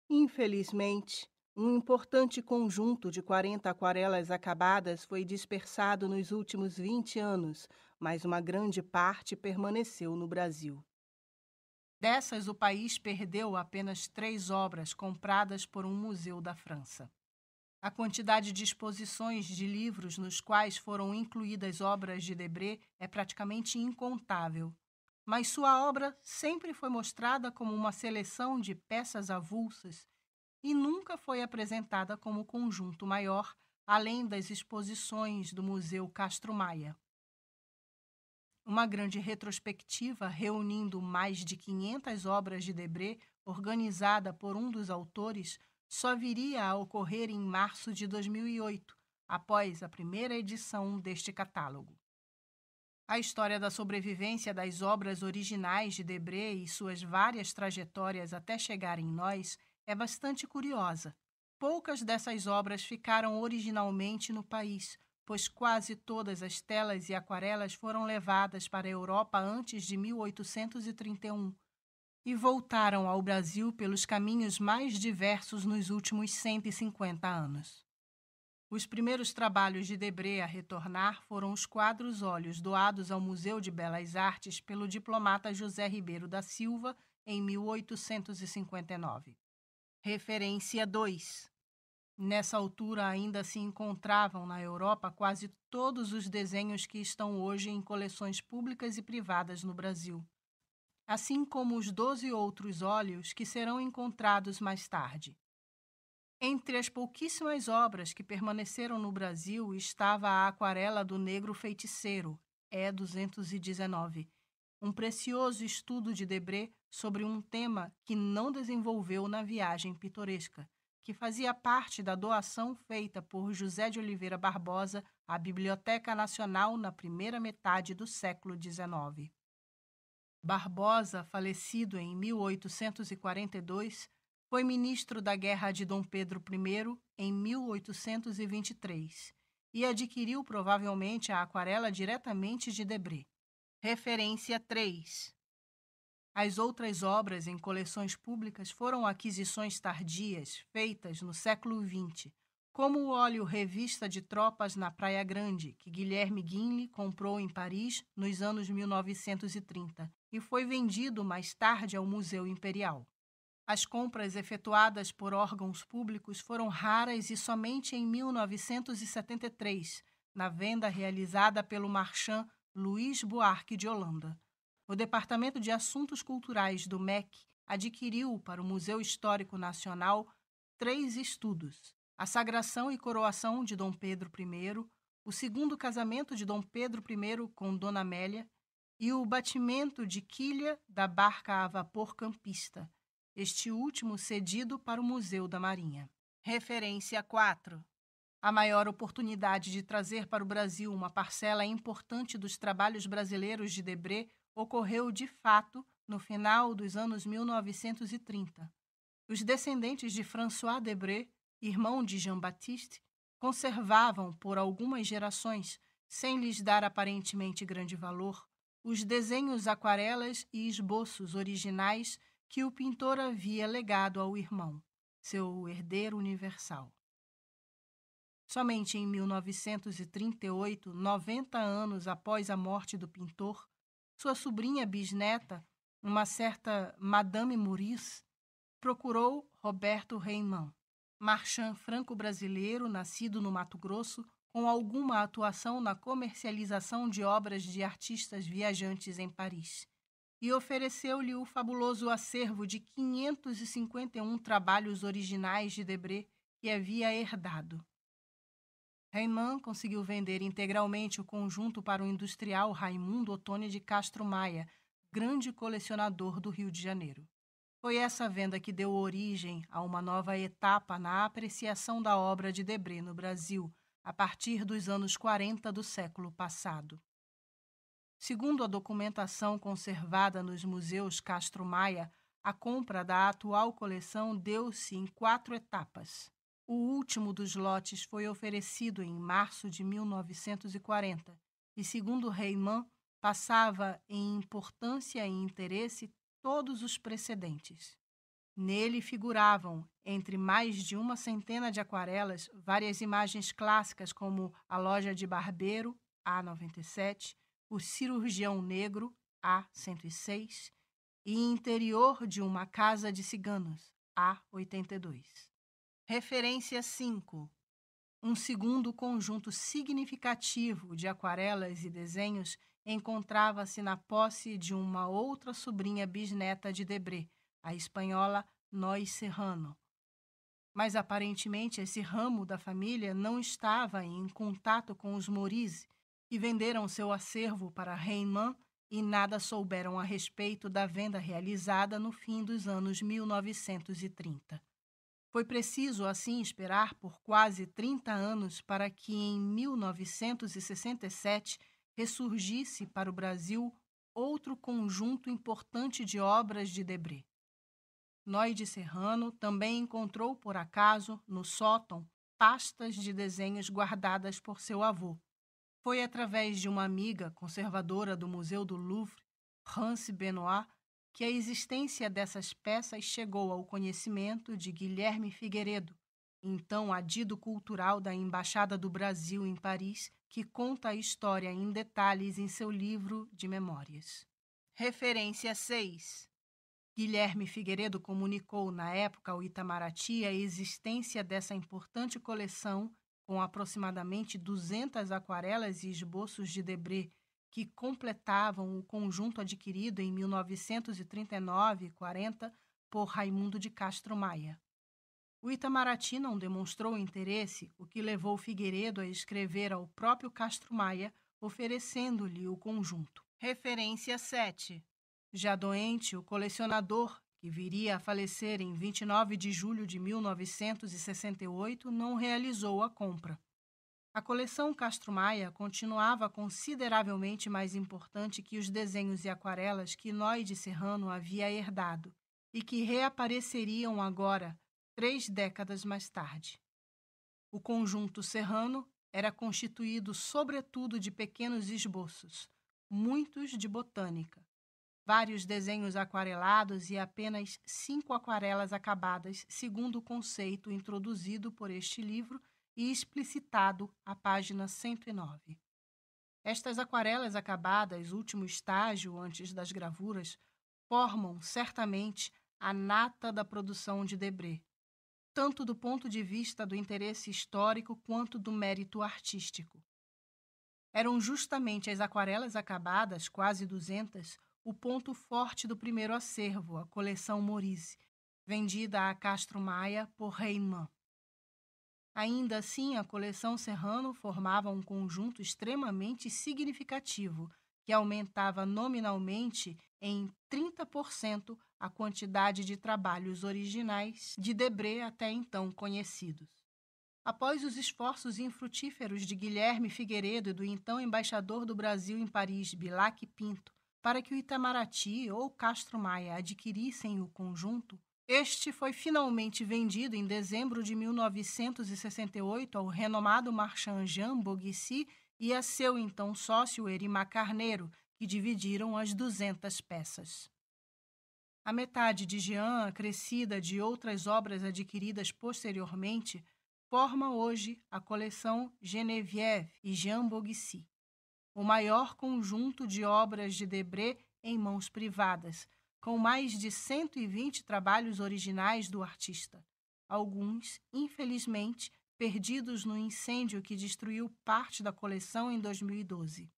Infelizmente, um importante conjunto de 40 aquarelas acabadas foi dispersado nos últimos 20 anos, mas uma grande parte permaneceu no Brasil. Dessas, o país perdeu apenas 3 obras compradas por um museu da França. A quantidade de exposições de livros nos quais foram incluídas obras de Debré é praticamente incontável, mas sua obra sempre foi mostrada como uma seleção de peças avulsas e nunca foi apresentada como conjunto maior, além das exposições do Museu Castro Maia. Uma grande retrospectiva reunindo mais de 500 obras de Debré, organizada por um dos autores, só viria a ocorrer em março de 2008, após a primeira edição deste catálogo. A história da sobrevivência das obras originais de Debré e suas várias trajetórias até chegar em nós é bastante curiosa. Poucas dessas obras ficaram originalmente no país, pois quase todas as telas e aquarelas foram levadas para a Europa antes de 1831 e voltaram ao Brasil pelos caminhos mais diversos nos últimos 150 anos. Os primeiros trabalhos de Debré a retornar foram os quadros óleos doados ao Museu de Belas Artes pelo diplomata José Ribeiro da Silva em 1859. Referência 2. Nessa altura ainda se encontravam na Europa quase todos os desenhos que estão hoje em coleções públicas e privadas no Brasil, assim como os 12 outros óleos que serão encontrados mais tarde. Entre as pouquíssimas obras que permaneceram no Brasil estava a aquarela do Negro Feiticeiro, E219, um precioso estudo de Debré sobre um tema que não desenvolveu na Viagem Pitoresca, que fazia parte da doação feita por José de Oliveira Barbosa à Biblioteca Nacional na primeira metade do século XIX. Barbosa, falecido em 1842, foi ministro da Guerra de Dom Pedro I em 1823 e adquiriu provavelmente a aquarela diretamente de Debré. Referência 3. As outras obras em coleções públicas foram aquisições tardias, feitas no século XX, como o óleo Revista de Tropas na Praia Grande, que Guilherme Guinle comprou em Paris nos anos 1930 e foi vendido mais tarde ao Museu Imperial. As compras efetuadas por órgãos públicos foram raras e somente em 1973, na venda realizada pelo marchand Luís Buarque de Holanda. O Departamento de Assuntos Culturais do MEC adquiriu para o Museu Histórico Nacional 3 estudos: a sagração e coroação de Dom Pedro I, o segundo casamento de Dom Pedro I com Dona Amélia e o batimento de quilha da barca a vapor campista, este último cedido para o Museu da Marinha. Referência 4. A maior oportunidade de trazer para o Brasil uma parcela importante dos trabalhos brasileiros de Debré ocorreu, de fato, no final dos anos 1930. Os descendentes de François Debré, irmão de Jean-Baptiste, conservavam, por algumas gerações, sem lhes dar aparentemente grande valor, os desenhos, aquarelas e esboços originais que o pintor havia legado ao irmão, seu herdeiro universal. Somente em 1938, 90 anos após a morte do pintor, sua sobrinha bisneta, uma certa Madame Maurice, procurou Roberto Reimann, marchand franco-brasileiro nascido no Mato Grosso, com alguma atuação na comercialização de obras de artistas viajantes em Paris, e ofereceu-lhe o fabuloso acervo de 551 trabalhos originais de Debré que havia herdado. Reimann conseguiu vender integralmente o conjunto para o industrial Raimundo Otoni de Castro Maia, grande colecionador do Rio de Janeiro. Foi essa venda que deu origem a uma nova etapa na apreciação da obra de Debré no Brasil, a partir dos anos 40 do século passado. Segundo a documentação conservada nos museus Castro Maia, a compra da atual coleção deu-se em 4 etapas. O último dos lotes foi oferecido em março de 1940 e, segundo Reimann, passava em importância e interesse todos os precedentes. Nele figuravam, entre mais de uma centena de aquarelas, várias imagens clássicas como a Loja de Barbeiro, A97, o Cirurgião Negro, A106, e interior de uma casa de ciganos, A82. Referência 5. Um segundo conjunto significativo de aquarelas e desenhos encontrava-se na posse de uma outra sobrinha bisneta de Debré, a espanhola Noy Serrano. Mas aparentemente esse ramo da família não estava em contato com os Maurice, que venderam seu acervo para Reimann e nada souberam a respeito da venda realizada no fim dos anos 1930. Foi preciso, assim, esperar por quase 30 anos para que, em 1967, ressurgisse para o Brasil outro conjunto importante de obras de Debré. Noy de Serrano também encontrou, por acaso, no sótão, pastas de desenhos guardadas por seu avô. Foi através de uma amiga conservadora do Museu do Louvre, France Benoit, que a existência dessas peças chegou ao conhecimento de Guilherme Figueiredo, então adido cultural da Embaixada do Brasil em Paris, que conta a história em detalhes em seu livro de memórias. Referência 6. Guilherme Figueiredo comunicou na época ao Itamaraty a existência dessa importante coleção com aproximadamente 200 aquarelas e esboços de Debré, que completavam o conjunto adquirido em 1939 e 40 por Raimundo de Castro Maia. O Itamaraty não demonstrou interesse, o que levou Figueiredo a escrever ao próprio Castro Maia, oferecendo-lhe o conjunto. Referência 7. Já doente, o colecionador, que viria a falecer em 29 de julho de 1968, não realizou a compra. A coleção Castro Maia continuava consideravelmente mais importante que os desenhos e aquarelas que Noide Serrano havia herdado e que reapareceriam agora, 3 décadas mais tarde. O conjunto Serrano era constituído sobretudo de pequenos esboços, muitos de botânica, vários desenhos aquarelados e apenas 5 aquarelas acabadas, segundo o conceito introduzido por este livro e explicitado à página 109. Estas aquarelas acabadas, último estágio antes das gravuras, formam, certamente, a nata da produção de Debré, tanto do ponto de vista do interesse histórico quanto do mérito artístico. Eram justamente as aquarelas acabadas, quase 200, o ponto forte do primeiro acervo, a coleção Maurice, vendida a Castro Maia por Reimann. Ainda assim, a coleção Serrano formava um conjunto extremamente significativo, que aumentava nominalmente em 30% a quantidade de trabalhos originais de Debré até então conhecidos. Após os esforços infrutíferos de Guilherme Figueiredo e do então embaixador do Brasil em Paris, Bilac Pinto, para que o Itamaraty ou Castro Maia adquirissem o conjunto, este foi finalmente vendido em dezembro de 1968 ao renomado marchand Jean Boguicy e a seu então sócio Erimar Carneiro, que dividiram as 200 peças. A metade de Jean, acrescida de outras obras adquiridas posteriormente, forma hoje a coleção Geneviève e Jean Boguicy, o maior conjunto de obras de Debré em mãos privadas, com mais de 120 trabalhos originais do artista, alguns, infelizmente, perdidos no incêndio que destruiu parte da coleção em 2012.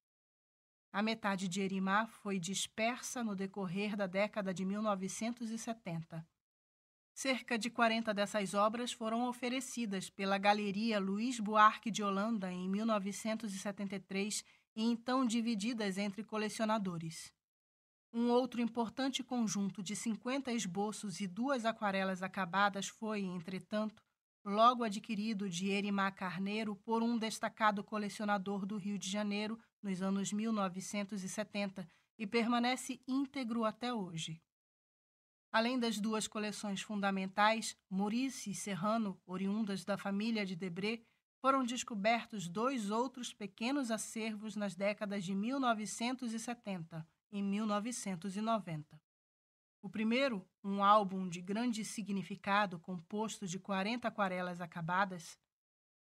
A metade de Erimar foi dispersa no decorrer da década de 1970. Cerca de 40 dessas obras foram oferecidas pela Galeria Luiz Buarque de Holanda em 1973 e então divididas entre colecionadores. Um outro importante conjunto de 50 esboços e 2 aquarelas acabadas foi, entretanto, logo adquirido de Erimar Carneiro por um destacado colecionador do Rio de Janeiro nos anos 1970 e permanece íntegro até hoje. Além das 2 coleções fundamentais, Maurice e Serrano, oriundas da família de Debré, foram descobertos 2 outros pequenos acervos nas décadas de 1970 e 1990. O primeiro, um álbum de grande significado composto de 40 aquarelas acabadas,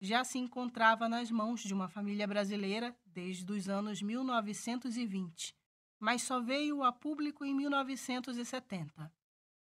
já se encontrava nas mãos de uma família brasileira desde os anos 1920, mas só veio a público em 1970.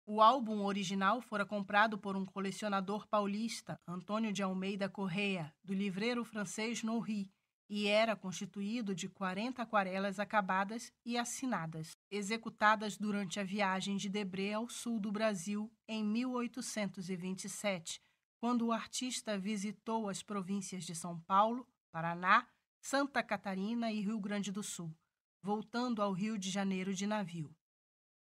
O álbum original fora comprado por um colecionador paulista, Antônio de Almeida Correia, do livreiro francês Nourry, e era constituído de 40 aquarelas acabadas e assinadas, executadas durante a viagem de Debré ao sul do Brasil em 1827, quando o artista visitou as províncias de São Paulo, Paraná, Santa Catarina e Rio Grande do Sul, voltando ao Rio de Janeiro de navio.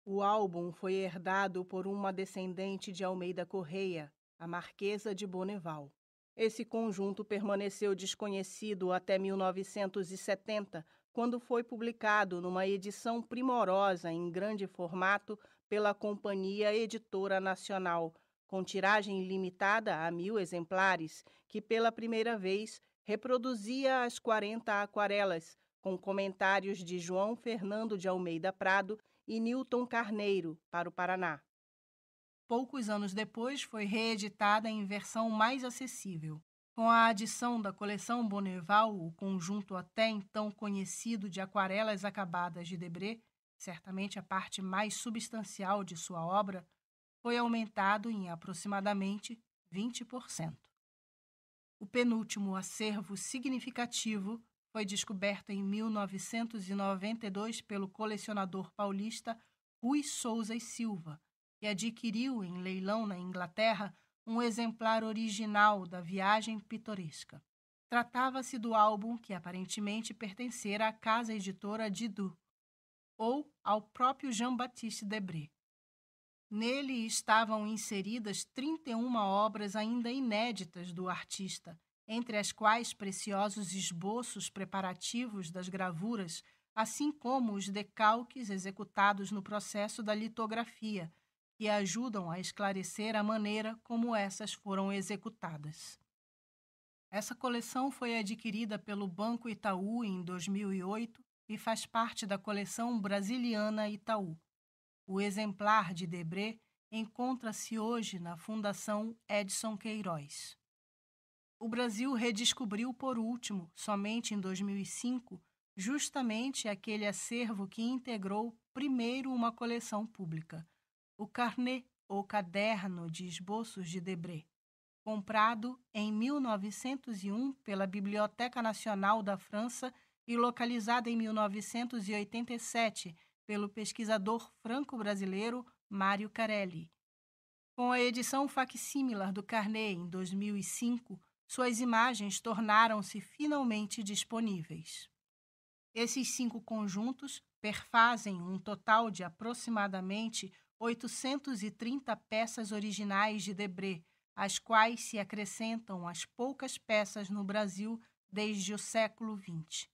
O álbum foi herdado por uma descendente de Almeida Correia, a Marquesa de Bonneval. Esse conjunto permaneceu desconhecido até 1970, quando foi publicado numa edição primorosa em grande formato pela Companhia Editora Nacional, com tiragem limitada a 1.000 exemplares, que pela primeira vez reproduzia as 40 aquarelas, com comentários de João Fernando de Almeida Prado e Newton Carneiro, para o Paraná. Poucos anos depois, foi reeditada em versão mais acessível. Com a adição da coleção Bonneval, o conjunto até então conhecido de aquarelas acabadas de Debré, certamente a parte mais substancial de sua obra, foi aumentado em aproximadamente 20%. O penúltimo acervo significativo foi descoberto em 1992 pelo colecionador paulista Rui Souza e Silva, que adquiriu em leilão na Inglaterra um exemplar original da Viagem Pitoresca. Tratava-se do álbum que aparentemente pertencera à casa editora Didot, ou ao próprio Jean-Baptiste Debré. Nele estavam inseridas 31 obras ainda inéditas do artista, entre as quais preciosos esboços preparativos das gravuras, assim como os decalques executados no processo da litografia, que ajudam a esclarecer a maneira como essas foram executadas. Essa coleção foi adquirida pelo Banco Itaú em 2008 e faz parte da coleção Brasiliana Itaú. O exemplar de Debré encontra-se hoje na Fundação Edson Queiroz. O Brasil redescobriu por último, somente em 2005, justamente aquele acervo que integrou primeiro uma coleção pública, o Carnet, ou Caderno de Esboços de Debré, comprado em 1901 pela Biblioteca Nacional da França e localizado em 1987 pelo pesquisador franco-brasileiro Mário Carelli. Com a edição facsímilar do Carnet em 2005, suas imagens tornaram-se finalmente disponíveis. Esses 5 conjuntos perfazem um total de aproximadamente 830 peças originais de Debré, às quais se acrescentam as poucas peças no Brasil desde o século XX.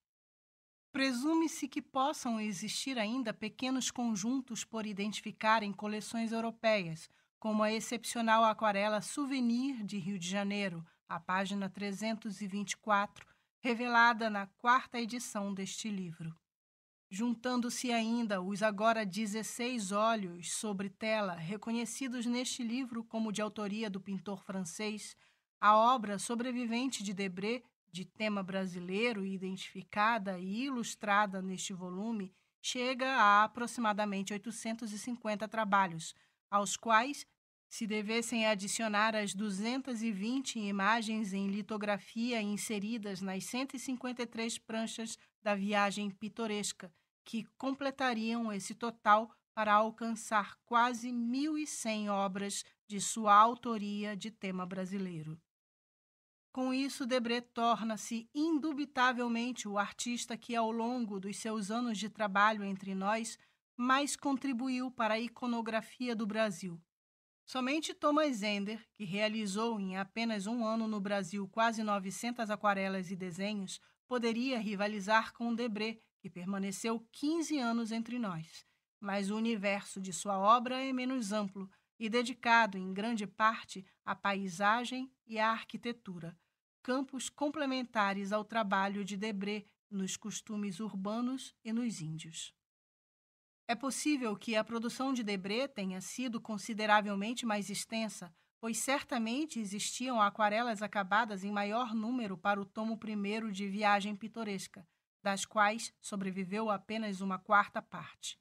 Presume-se que possam existir ainda pequenos conjuntos por identificar em coleções europeias, como a excepcional aquarela Souvenir de Rio de Janeiro, a página 324, revelada na 4ª edição deste livro. Juntando-se ainda os agora 16 óleos sobre tela reconhecidos neste livro como de autoria do pintor francês, a obra sobrevivente de Debré, de tema brasileiro, identificada e ilustrada neste volume, chega a aproximadamente 850 trabalhos, aos quais se devessem adicionar as 220 imagens em litografia inseridas nas 153 pranchas da viagem pitoresca, que completariam esse total para alcançar quase 1.100 obras de sua autoria de tema brasileiro. Com isso, Debré torna-se indubitavelmente o artista que, ao longo dos seus anos de trabalho entre nós, mais contribuiu para a iconografia do Brasil. Somente Thomas Ender, que realizou em apenas um ano no Brasil quase 900 aquarelas e desenhos, poderia rivalizar com Debré, que permaneceu 15 anos entre nós. Mas o universo de sua obra é menos amplo e dedicado, em grande parte, à paisagem e à arquitetura, campos complementares ao trabalho de Debré nos costumes urbanos e nos índios. É possível que a produção de Debré tenha sido consideravelmente mais extensa, pois certamente existiam aquarelas acabadas em maior número para o tomo primeiro de Viagem Pitoresca, das quais sobreviveu apenas uma 4ª parte.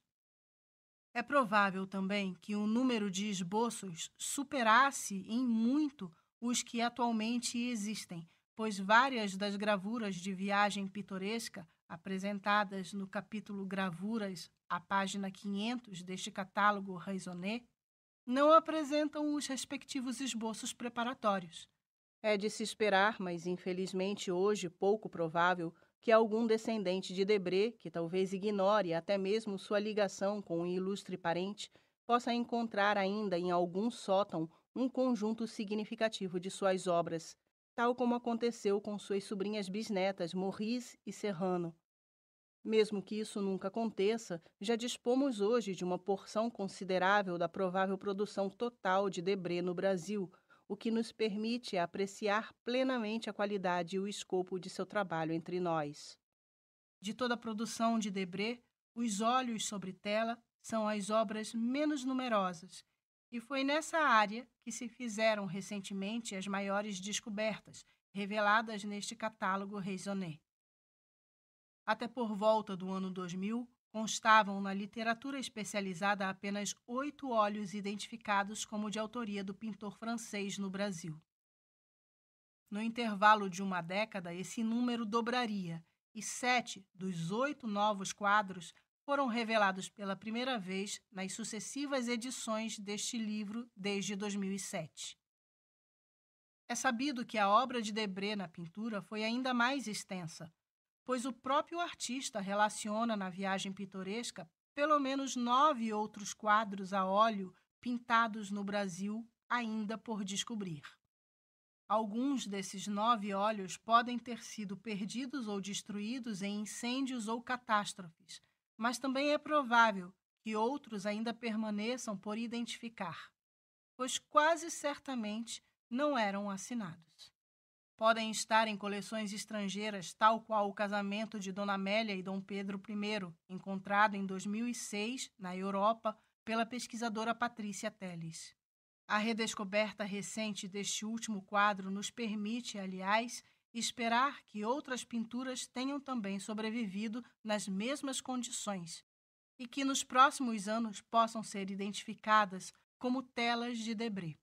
É provável também que o número de esboços superasse em muito os que atualmente existem, pois várias das gravuras de Viagem Pitoresca, apresentadas no capítulo Gravuras, à página 500 deste catálogo Raisonné, não apresentam os respectivos esboços preparatórios. É de se esperar, mas infelizmente hoje pouco provável, que algum descendente de Debré, que talvez ignore até mesmo sua ligação com um ilustre parente, possa encontrar ainda em algum sótão um conjunto significativo de suas obras, tal como aconteceu com suas sobrinhas bisnetas Maurice e Serrano. Mesmo que isso nunca aconteça, já dispomos hoje de uma porção considerável da provável produção total de Debré no Brasil, o que nos permite apreciar plenamente a qualidade e o escopo de seu trabalho entre nós. De toda a produção de Debré, os óleos sobre tela são as obras menos numerosas, e foi nessa área que se fizeram recentemente as maiores descobertas, reveladas neste catálogo Raisonné. Até por volta do ano 2000, constavam na literatura especializada apenas 8 óleos identificados como de autoria do pintor francês no Brasil. No intervalo de uma década, esse número dobraria, e 7 dos 8 novos quadros foram revelados pela primeira vez nas sucessivas edições deste livro desde 2007. É sabido que a obra de Debré na pintura foi ainda mais extensa, pois o próprio artista relaciona na Viagem Pitoresca pelo menos 9 outros quadros a óleo pintados no Brasil ainda por descobrir. Alguns desses 9 óleos podem ter sido perdidos ou destruídos em incêndios ou catástrofes, mas também é provável que outros ainda permaneçam por identificar, pois quase certamente não eram assinados. Podem estar em coleções estrangeiras, tal qual o casamento de Dona Amélia e Dom Pedro I, encontrado em 2006 na Europa pela pesquisadora Patrícia Telles. A redescoberta recente deste último quadro nos permite, aliás, esperar que outras pinturas tenham também sobrevivido nas mesmas condições e que nos próximos anos possam ser identificadas como telas de Debré.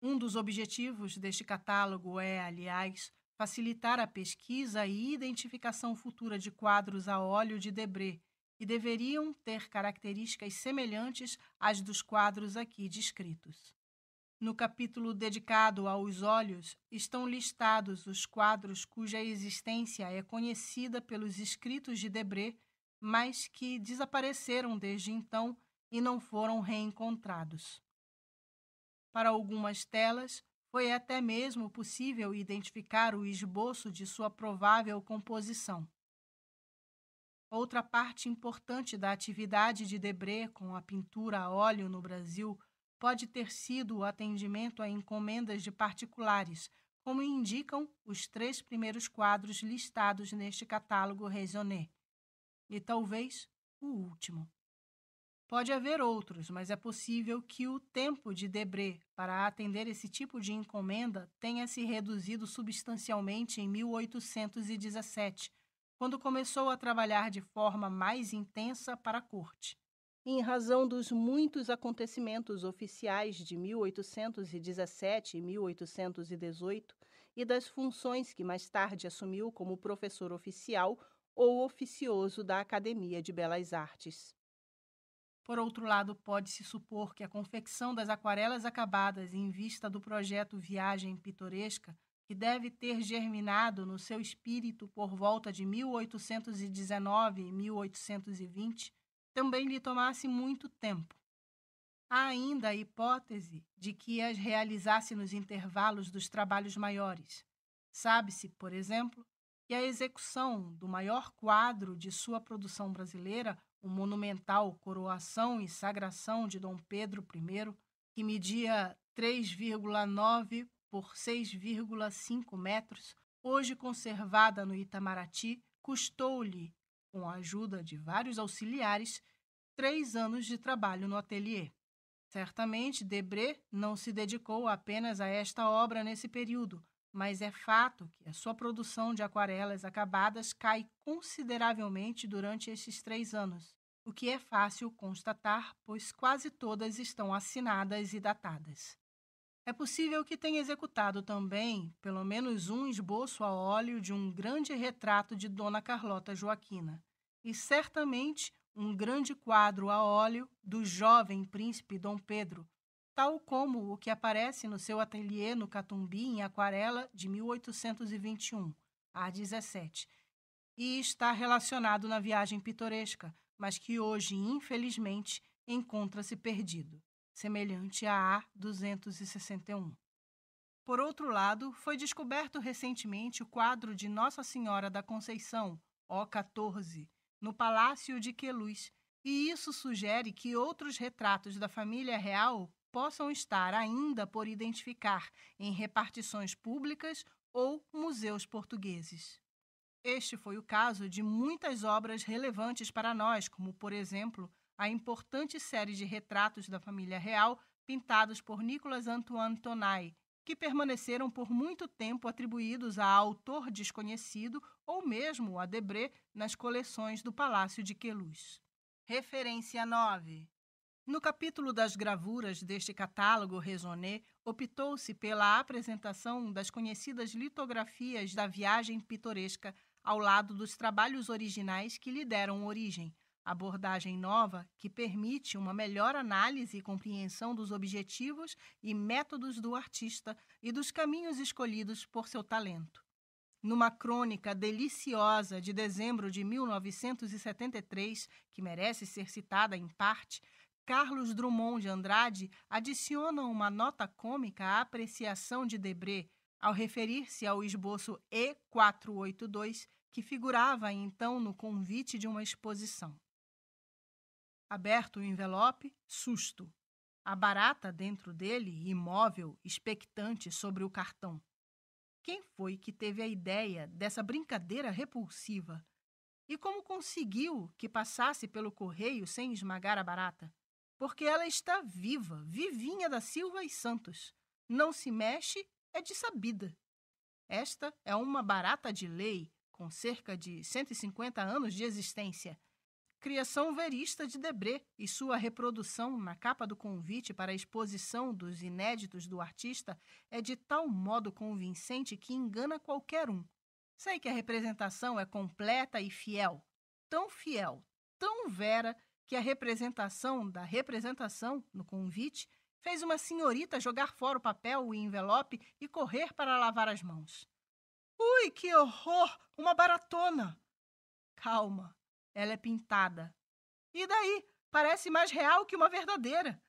Um dos objetivos deste catálogo é, aliás, facilitar a pesquisa e identificação futura de quadros a óleo de Debré, que deveriam ter características semelhantes às dos quadros aqui descritos. No capítulo dedicado aos óleos, estão listados os quadros cuja existência é conhecida pelos escritos de Debré, mas que desapareceram desde então e não foram reencontrados. Para algumas telas, foi até mesmo possível identificar o esboço de sua provável composição. Outra parte importante da atividade de Debré com a pintura a óleo no Brasil pode ter sido o atendimento a encomendas de particulares, como indicam os 3 primeiros quadros listados neste catálogo Raisonné, e talvez o último. Pode haver outros, mas é possível que o tempo de Debré para atender esse tipo de encomenda tenha se reduzido substancialmente em 1817, quando começou a trabalhar de forma mais intensa para a corte. Em razão dos muitos acontecimentos oficiais de 1817 e 1818 e das funções que mais tarde assumiu como professor oficial ou oficioso da Academia de Belas Artes. Por outro lado, pode-se supor que a confecção das aquarelas acabadas em vista do projeto Viagem Pitoresca, que deve ter germinado no seu espírito por volta de 1819 e 1820, também lhe tomasse muito tempo. Há ainda a hipótese de que as realizasse nos intervalos dos trabalhos maiores. Sabe-se, por exemplo, que a execução do maior quadro de sua produção brasileira, o monumental Coroação e Sagração de Dom Pedro I, que media 3,9 por 6,5 metros, hoje conservada no Itamaraty, custou-lhe, com a ajuda de vários auxiliares, 3 anos de trabalho no ateliê. Certamente, Debré não se dedicou apenas a esta obra nesse período, mas é fato que a sua produção de aquarelas acabadas cai consideravelmente durante estes 3 anos, o que é fácil constatar, pois quase todas estão assinadas e datadas. É possível que tenha executado também, pelo menos um esboço a óleo de um grande retrato de Dona Carlota Joaquina, e certamente um grande quadro a óleo do jovem príncipe Dom Pedro, tal como o que aparece no seu ateliê no Catumbi em aquarela de 1821, a 17, e está relacionado na Viagem Pitoresca, mas que hoje, infelizmente, encontra-se perdido, semelhante a A261. Por outro lado, foi descoberto recentemente o quadro de Nossa Senhora da Conceição, O14, no Palácio de Queluz, e isso sugere que outros retratos da família real possam estar ainda por identificar em repartições públicas ou museus portugueses. Este foi o caso de muitas obras relevantes para nós, como, por exemplo, a importante série de retratos da família real pintados por Nicolas Antoine Tonai, que permaneceram por muito tempo atribuídos a autor desconhecido ou mesmo a Debré nas coleções do Palácio de Queluz. Referência 9. No capítulo das gravuras deste catálogo Raisonné, optou-se pela apresentação das conhecidas litografias da Viagem Pitoresca ao lado dos trabalhos originais que lhe deram origem, abordagem nova que permite uma melhor análise e compreensão dos objetivos e métodos do artista e dos caminhos escolhidos por seu talento. Numa crônica deliciosa de dezembro de 1973, que merece ser citada em parte, Carlos Drummond de Andrade adiciona uma nota cômica à apreciação de Debré ao referir-se ao esboço E482 que figurava então no convite de uma exposição. Aberto o envelope, susto. A barata dentro dele, imóvel, expectante sobre o cartão. Quem foi que teve a ideia dessa brincadeira repulsiva? E como conseguiu que passasse pelo correio sem esmagar a barata? Porque ela está viva, vivinha da Silva e Santos. Não se mexe, é de sabida. Esta é uma barata de lei, com cerca de 150 anos de existência. Criação verista de Debré e sua reprodução na capa do convite para a exposição dos inéditos do artista é de tal modo convincente que engana qualquer um. Sei que a representação é completa e fiel, tão vera, que a representação da representação no convite fez uma senhorita jogar fora o papel e envelope e correr para lavar as mãos. Ui, que horror! Uma baratona! Calma, ela é pintada. E daí? Parece mais real que uma verdadeira.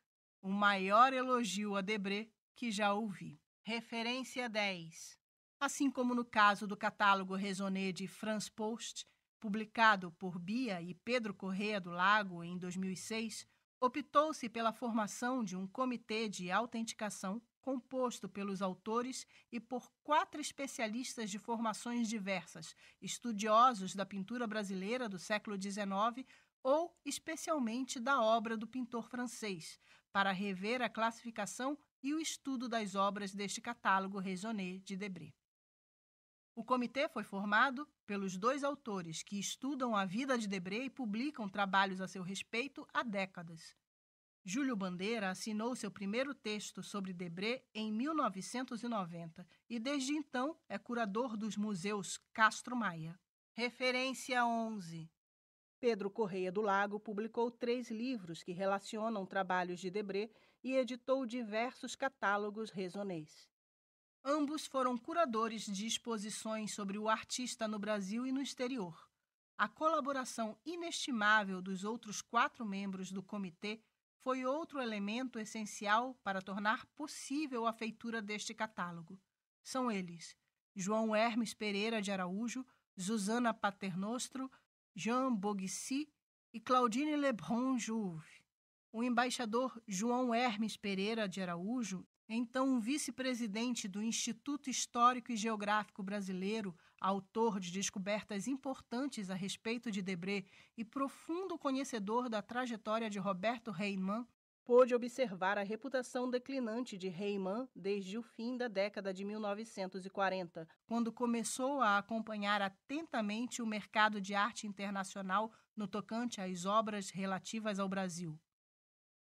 O maior elogio a Debré que já ouvi. Referência 10. Assim como no caso do catálogo Raisonné de Franz Post, publicado por Bia e Pedro Corrêa do Lago em 2006, optou-se pela formação de um comitê de autenticação composto pelos autores e por 4 especialistas de formações diversas, estudiosos da pintura brasileira do século XIX ou especialmente da obra do pintor francês, para rever a classificação e o estudo das obras deste catálogo Raisonné de Debré. O comitê foi formado pelos 2 autores que estudam a vida de Debré e publicam trabalhos a seu respeito há décadas. Júlio Bandeira assinou seu primeiro texto sobre Debré em 1990 e, desde então, é curador dos museus Castro Maia. Referência 11. Pedro Corrêa do Lago publicou 3 livros que relacionam trabalhos de Debré e editou diversos catálogos raisonnés. Ambos foram curadores de exposições sobre o artista no Brasil e no exterior. A colaboração inestimável dos outros 4 membros do comitê foi outro elemento essencial para tornar possível a feitura deste catálogo. São eles: João Hermes Pereira de Araújo, Zuzana Paternostro, Jean Boguicy e Claudine Lebrun Jouve. O embaixador João Hermes Pereira de Araújo, então vice-presidente do Instituto Histórico e Geográfico Brasileiro, autor de descobertas importantes a respeito de Debré e profundo conhecedor da trajetória de Roberto Reimann, pôde observar a reputação declinante de Reimann desde o fim da década de 1940, quando começou a acompanhar atentamente o mercado de arte internacional no tocante às obras relativas ao Brasil.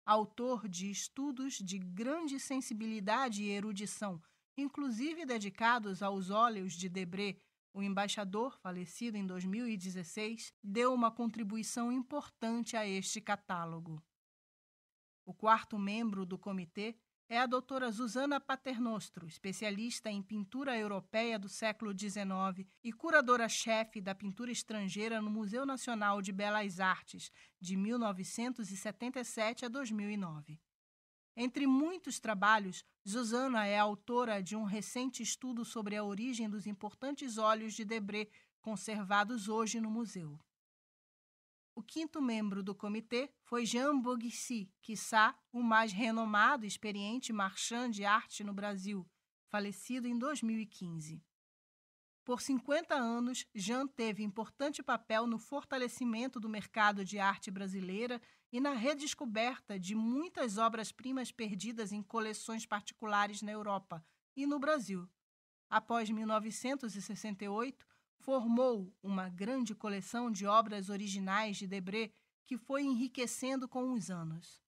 Autor de estudos de grande sensibilidade e erudição, inclusive dedicados aos óleos de Debré, o embaixador, falecido em 2016, deu uma contribuição importante a este catálogo. O 4º membro do comitê é a doutora Zuzana Paternostro, especialista em pintura europeia do século XIX e curadora-chefe da pintura estrangeira no Museu Nacional de Belas Artes, de 1977 a 2009. Entre muitos trabalhos, Zuzana é autora de um recente estudo sobre a origem dos importantes óleos de Debré, conservados hoje no museu. O 5º membro do comitê foi Jean Boguicy, quiçá o mais renomado e experiente marchand de arte no Brasil, falecido em 2015. Por 50 anos, Jean teve importante papel no fortalecimento do mercado de arte brasileira e na redescoberta de muitas obras-primas perdidas em coleções particulares na Europa e no Brasil. Após 1968, formou uma grande coleção de obras originais de Debré que foi enriquecendo com os anos.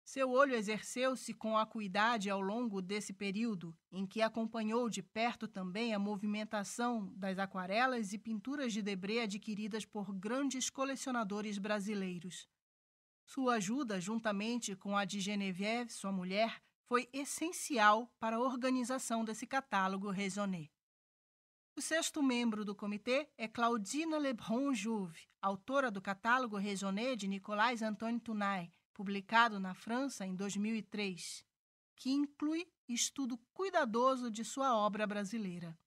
Seu olho exerceu-se com acuidade ao longo desse período, em que acompanhou de perto também a movimentação das aquarelas e pinturas de Debré adquiridas por grandes colecionadores brasileiros. Sua ajuda, juntamente com a de Geneviève, sua mulher, foi essencial para a organização desse catálogo Raisonné. O 6º membro do comitê é Claudine Lebrun Jouve, autora do catálogo Raisonné de Nicolas Antoine Tunay, publicado na França em 2003, que inclui estudo cuidadoso de sua obra brasileira.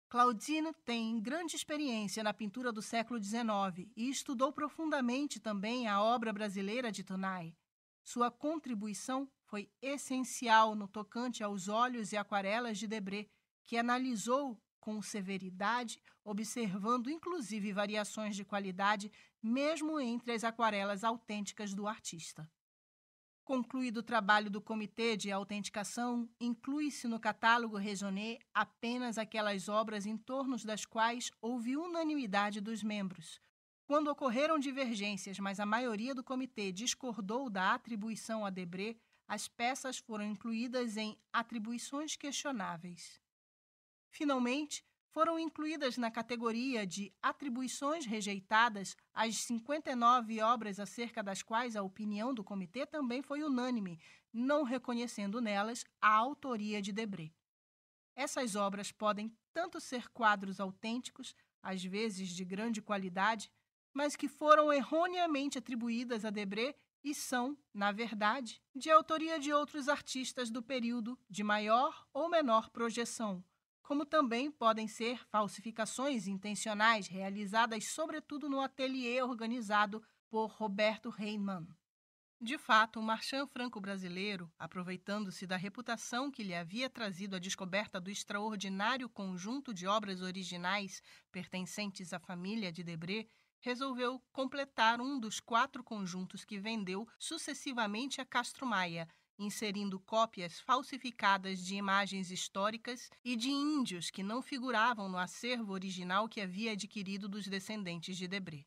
Claudine tem grande experiência na pintura do século XIX e estudou profundamente também a obra brasileira de Tonai. Sua contribuição foi essencial no tocante aos óleos e aquarelas de Debré, que analisou com severidade, observando inclusive variações de qualidade, mesmo entre as aquarelas autênticas do artista. Concluído o trabalho do Comitê de Autenticação, inclui-se no catálogo Raisonné apenas aquelas obras em torno das quais houve unanimidade dos membros. Quando ocorreram divergências, mas a maioria do comitê discordou da atribuição a Debré, as peças foram incluídas em atribuições questionáveis. Finalmente, foram incluídas na categoria de atribuições rejeitadas as 59 obras acerca das quais a opinião do comitê também foi unânime, não reconhecendo nelas a autoria de Debré. Essas obras podem tanto ser quadros autênticos, às vezes de grande qualidade, mas que foram erroneamente atribuídas a Debré e são, na verdade, de autoria de outros artistas do período de maior ou menor projeção, como também podem ser falsificações intencionais realizadas sobretudo no ateliê organizado por Roberto Reimann. De fato, o marchand franco-brasileiro, aproveitando-se da reputação que lhe havia trazido a descoberta do extraordinário conjunto de obras originais pertencentes à família de Debré, resolveu completar um dos 4 conjuntos que vendeu sucessivamente a Castro Maia, inserindo cópias falsificadas de imagens históricas e de índios que não figuravam no acervo original que havia adquirido dos descendentes de Debré.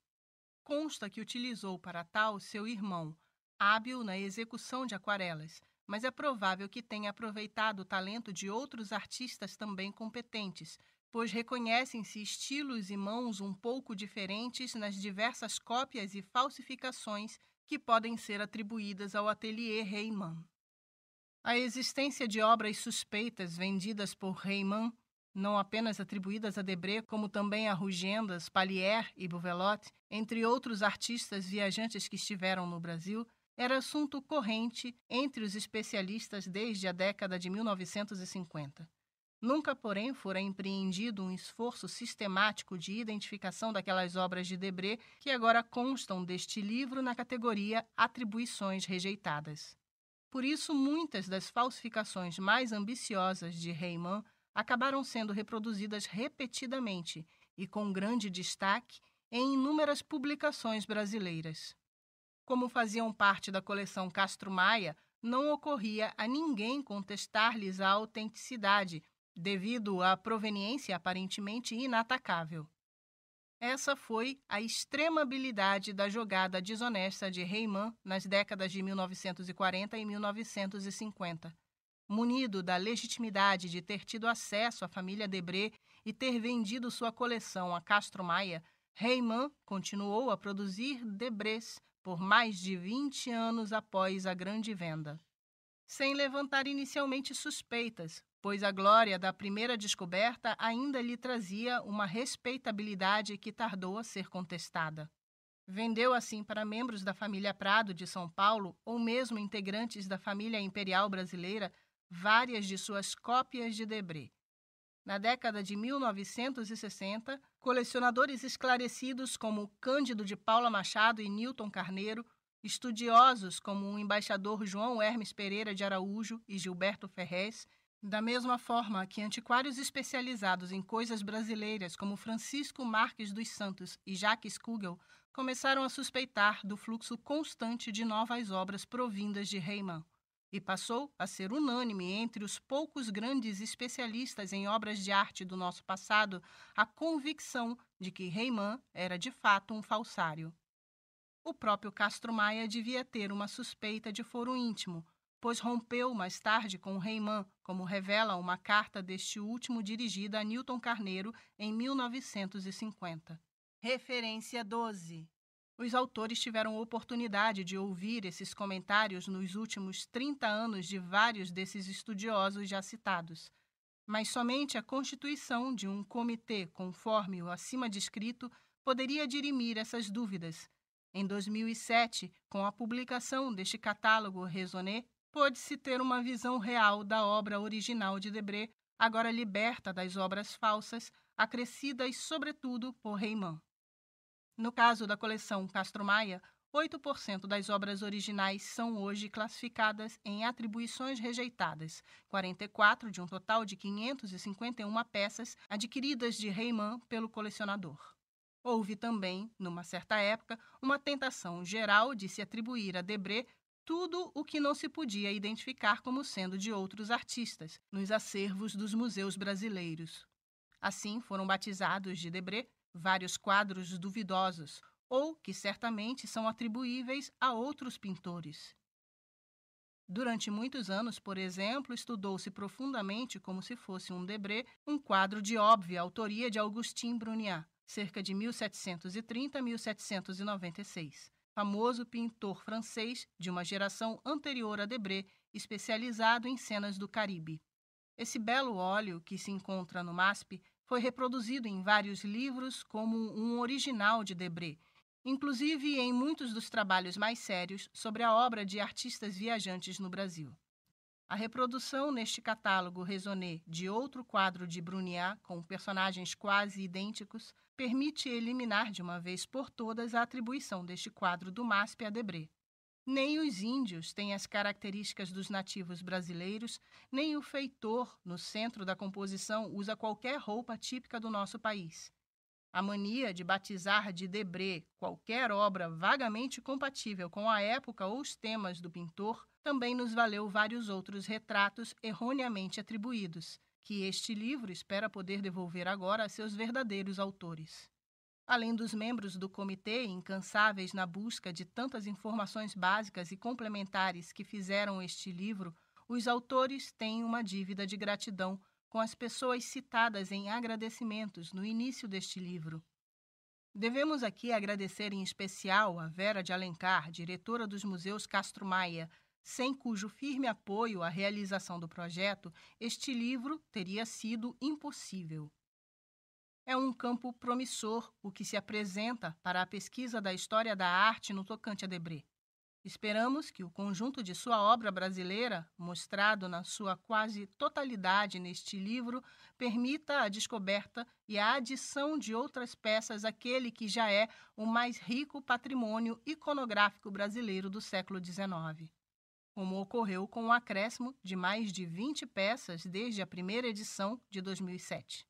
Consta que utilizou para tal seu irmão, hábil na execução de aquarelas, mas é provável que tenha aproveitado o talento de outros artistas também competentes, pois reconhecem-se estilos e mãos um pouco diferentes nas diversas cópias e falsificações que podem ser atribuídas ao ateliê Reimann. A existência de obras suspeitas vendidas por Reimann, não apenas atribuídas a Debré, como também a Rugendas, Pallier e Bouvelotte, entre outros artistas viajantes que estiveram no Brasil, era assunto corrente entre os especialistas desde a década de 1950. Nunca, porém, fora empreendido um esforço sistemático de identificação daquelas obras de Debré que agora constam deste livro na categoria Atribuições Rejeitadas. Por isso, muitas das falsificações mais ambiciosas de Reimann acabaram sendo reproduzidas repetidamente e com grande destaque em inúmeras publicações brasileiras. Como faziam parte da coleção Castro Maia, não ocorria a ninguém contestar-lhes a autenticidade, devido à proveniência aparentemente inatacável. Essa foi a extrema habilidade da jogada desonesta de Reimann nas décadas de 1940 e 1950. Munido da legitimidade de ter tido acesso à família Debré e ter vendido sua coleção a Castro Maia, Reimann continuou a produzir Debrés por mais de 20 anos após a grande venda, sem levantar inicialmente suspeitas, pois a glória da primeira descoberta ainda lhe trazia uma respeitabilidade que tardou a ser contestada. Vendeu assim para membros da família Prado de São Paulo ou mesmo integrantes da família imperial brasileira várias de suas cópias de Debré. Na década de 1960, colecionadores esclarecidos como Cândido de Paula Machado e Newton Carneiro, estudiosos como o embaixador João Hermes Pereira de Araújo e Gilberto Ferrez, da mesma forma que antiquários especializados em coisas brasileiras como Francisco Marques dos Santos e Jacques Kugel começaram a suspeitar do fluxo constante de novas obras provindas de Reimann, e passou a ser unânime entre os poucos grandes especialistas em obras de arte do nosso passado a convicção de que Reimann era de fato um falsário. O próprio Castro Maia devia ter uma suspeita de foro íntimo, pois rompeu mais tarde com Reimann, como revela uma carta deste último dirigida a Newton Carneiro em 1950. Referência 12. Os autores tiveram oportunidade de ouvir esses comentários nos últimos 30 anos de vários desses estudiosos já citados, mas somente a constituição de um comitê conforme o acima descrito poderia dirimir essas dúvidas, Em 2007, com a publicação deste catálogo Raisonné, pôde-se ter uma visão real da obra original de Debré, agora liberta das obras falsas, acrescidas sobretudo por Reimann. No caso da coleção Castro Maia, 8% das obras originais são hoje classificadas em atribuições rejeitadas, 44 de um total de 551 peças adquiridas de Reimann pelo colecionador. Houve também, numa certa época, uma tentação geral de se atribuir a Debré tudo o que não se podia identificar como sendo de outros artistas, nos acervos dos museus brasileiros. Assim, foram batizados de Debré vários quadros duvidosos, ou que certamente são atribuíveis a outros pintores. Durante muitos anos, por exemplo, estudou-se profundamente, como se fosse um Debré, um quadro de óbvia autoria de Augustin Bruniat, cerca de 1730 a 1796, famoso pintor francês de uma geração anterior a Debré, especializado em cenas do Caribe. Esse belo óleo, que se encontra no MASP, foi reproduzido em vários livros como um original de Debré, inclusive em muitos dos trabalhos mais sérios sobre a obra de artistas viajantes no Brasil. A reprodução neste catálogo Raisonné de outro quadro de Bruniat, com personagens quase idênticos, permite eliminar de uma vez por todas a atribuição deste quadro do MASP a Debré. Nem os índios têm as características dos nativos brasileiros, nem o feitor, no centro da composição, usa qualquer roupa típica do nosso país. A mania de batizar de Debré qualquer obra vagamente compatível com a época ou os temas do pintor também nos valeu vários outros retratos erroneamente atribuídos, que este livro espera poder devolver agora a seus verdadeiros autores. Além dos membros do comitê incansáveis na busca de tantas informações básicas e complementares que fizeram este livro, os autores têm uma dívida de gratidão com as pessoas citadas em agradecimentos no início deste livro. Devemos aqui agradecer em especial a Vera de Alencar, diretora dos Museus Castro Maia, sem cujo firme apoio à realização do projeto, este livro teria sido impossível. É um campo promissor o que se apresenta para a pesquisa da história da arte no tocante a Debré. Esperamos que o conjunto de sua obra brasileira, mostrado na sua quase totalidade neste livro, permita a descoberta e a adição de outras peças àquele que já é o mais rico patrimônio iconográfico brasileiro do século XIX. Como ocorreu com o acréscimo de mais de 20 peças desde a primeira edição de 2007.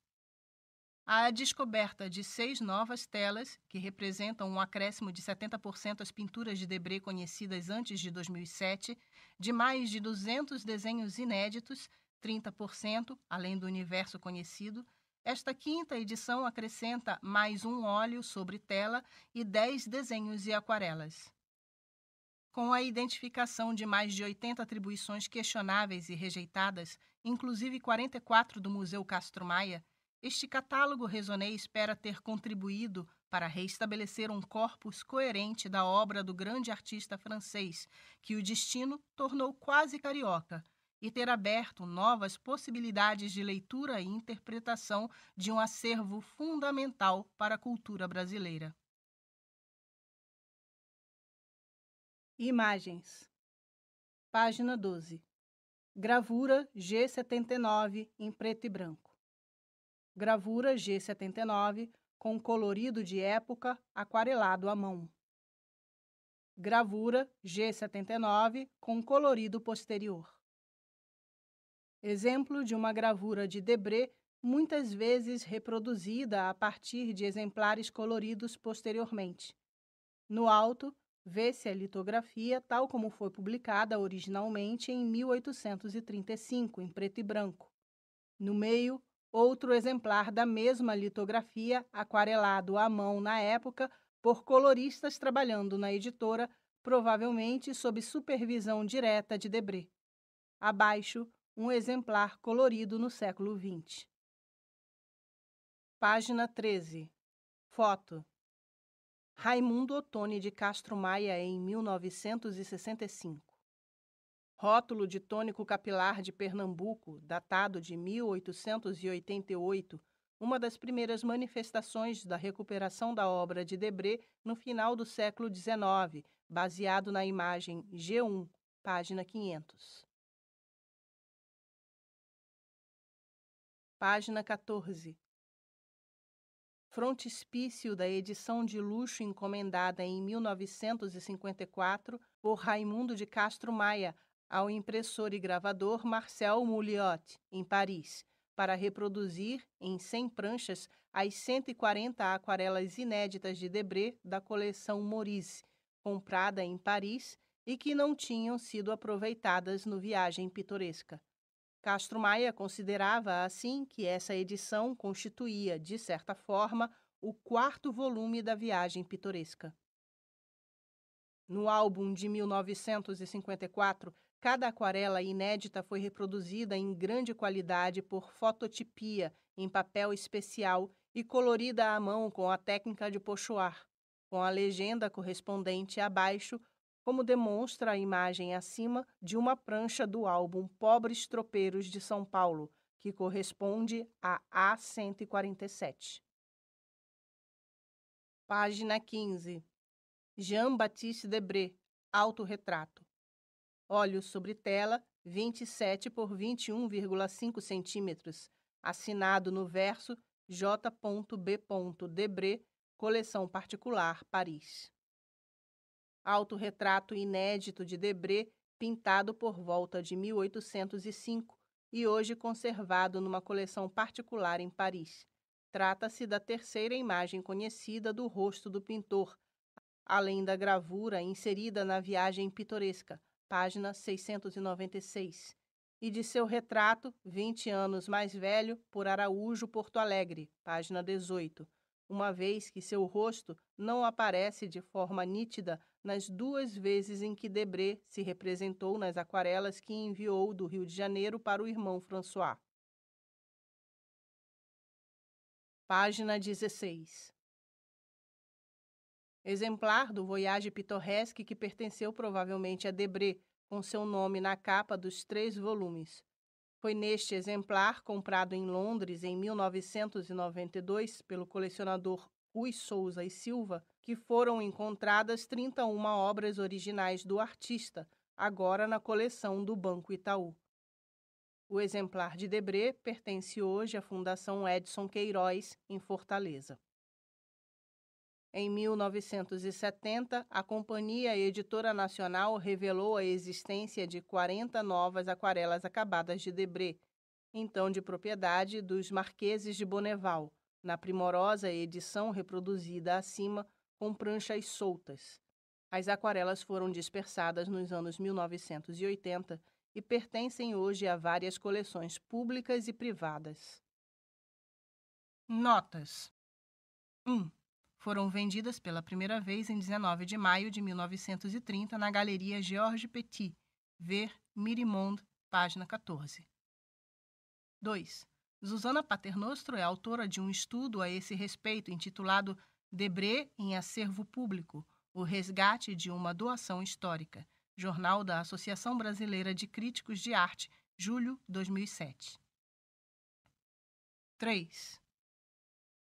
A descoberta de 6 novas telas, que representam um acréscimo de 70% às pinturas de Debré conhecidas antes de 2007, de mais de 200 desenhos inéditos, 30%, além do universo conhecido, esta quinta edição acrescenta mais um óleo sobre tela e 10 desenhos e aquarelas. Com a identificação de mais de 80 atribuições questionáveis e rejeitadas, inclusive 44 do Museu Castro Maia, este catálogo Raisonné espera ter contribuído para reestabelecer um corpus coerente da obra do grande artista francês, que o destino tornou quase carioca, e ter aberto novas possibilidades de leitura e interpretação de um acervo fundamental para a cultura brasileira. Imagens. Página 12. Gravura G79 em preto e branco. Gravura G79 com colorido de época aquarelado à mão. Gravura G79 com colorido posterior. Exemplo de uma gravura de Debré muitas vezes reproduzida a partir de exemplares coloridos posteriormente. No alto, vê-se a litografia tal como foi publicada originalmente em 1835, em preto e branco. No meio, outro exemplar da mesma litografia, aquarelado à mão na época, por coloristas trabalhando na editora, provavelmente sob supervisão direta de Debré. Abaixo, um exemplar colorido no século XX. Página 13. Foto. Raimundo Ottoni de Castro Maia em 1965. Rótulo de tônico capilar de Pernambuco, datado de 1888, uma das primeiras manifestações da recuperação da obra de Debré no final do século XIX, baseado na imagem G1, página 500. Página 14. Frontispício da edição de luxo encomendada em 1954 por Raimundo de Castro Maia ao impressor e gravador Marcel Mouliot, em Paris, para reproduzir, em 100 pranchas, as 140 aquarelas inéditas de Debré da coleção Maurice, comprada em Paris e que não tinham sido aproveitadas no Viagem Pitoresca. Castro Maia considerava, assim, que essa edição constituía, de certa forma, o 4º volume da Viagem Pitoresca. No álbum de 1954, cada aquarela inédita foi reproduzida em grande qualidade por fototipia, em papel especial e colorida à mão com a técnica de pochoir, com a legenda correspondente abaixo, como demonstra a imagem acima de uma prancha do álbum Pobres Tropeiros de São Paulo, que corresponde a A147. Página 15. Jean-Baptiste Debré, autorretrato. Olhos sobre tela, 27 por 21,5 centímetros. Assinado no verso J.B. Debré, coleção particular, Paris. Autorretrato inédito de Debré, pintado por volta de 1805 e hoje conservado numa coleção particular em Paris. Trata-se da terceira imagem conhecida do rosto do pintor, além da gravura inserida na Viagem Pitoresca, página 696, e de seu retrato, 20 anos mais velho, por Araújo Porto Alegre, página 18, uma vez que seu rosto não aparece de forma nítida nas 2 vezes em que Debré se representou nas aquarelas que enviou do Rio de Janeiro para o irmão François. Página 16. Exemplar do Voyage Pittoresque que pertenceu provavelmente a Debré, com seu nome na capa dos 3 volumes. Foi neste exemplar, comprado em Londres em 1992 pelo colecionador Rui Souza e Silva, que foram encontradas 31 obras originais do artista, agora na coleção do Banco Itaú. O exemplar de Debré pertence hoje à Fundação Edson Queiroz, em Fortaleza. Em 1970, a Companhia Editora Nacional revelou a existência de 40 novas aquarelas acabadas de Debré, então de propriedade dos Marqueses de Bonneval, na primorosa edição reproduzida acima com pranchas soltas. As aquarelas foram dispersadas nos anos 1980 e pertencem hoje a várias coleções públicas e privadas. Notas. 1. Foram vendidas pela primeira vez em 19 de maio de 1930 na Galeria Georges Petit, ver Mirimonde, página 14. 2. Susana Paternostro é autora de um estudo a esse respeito intitulado Debré em Acervo Público, o resgate de uma doação histórica, Jornal da Associação Brasileira de Críticos de Arte, julho 2007. 3.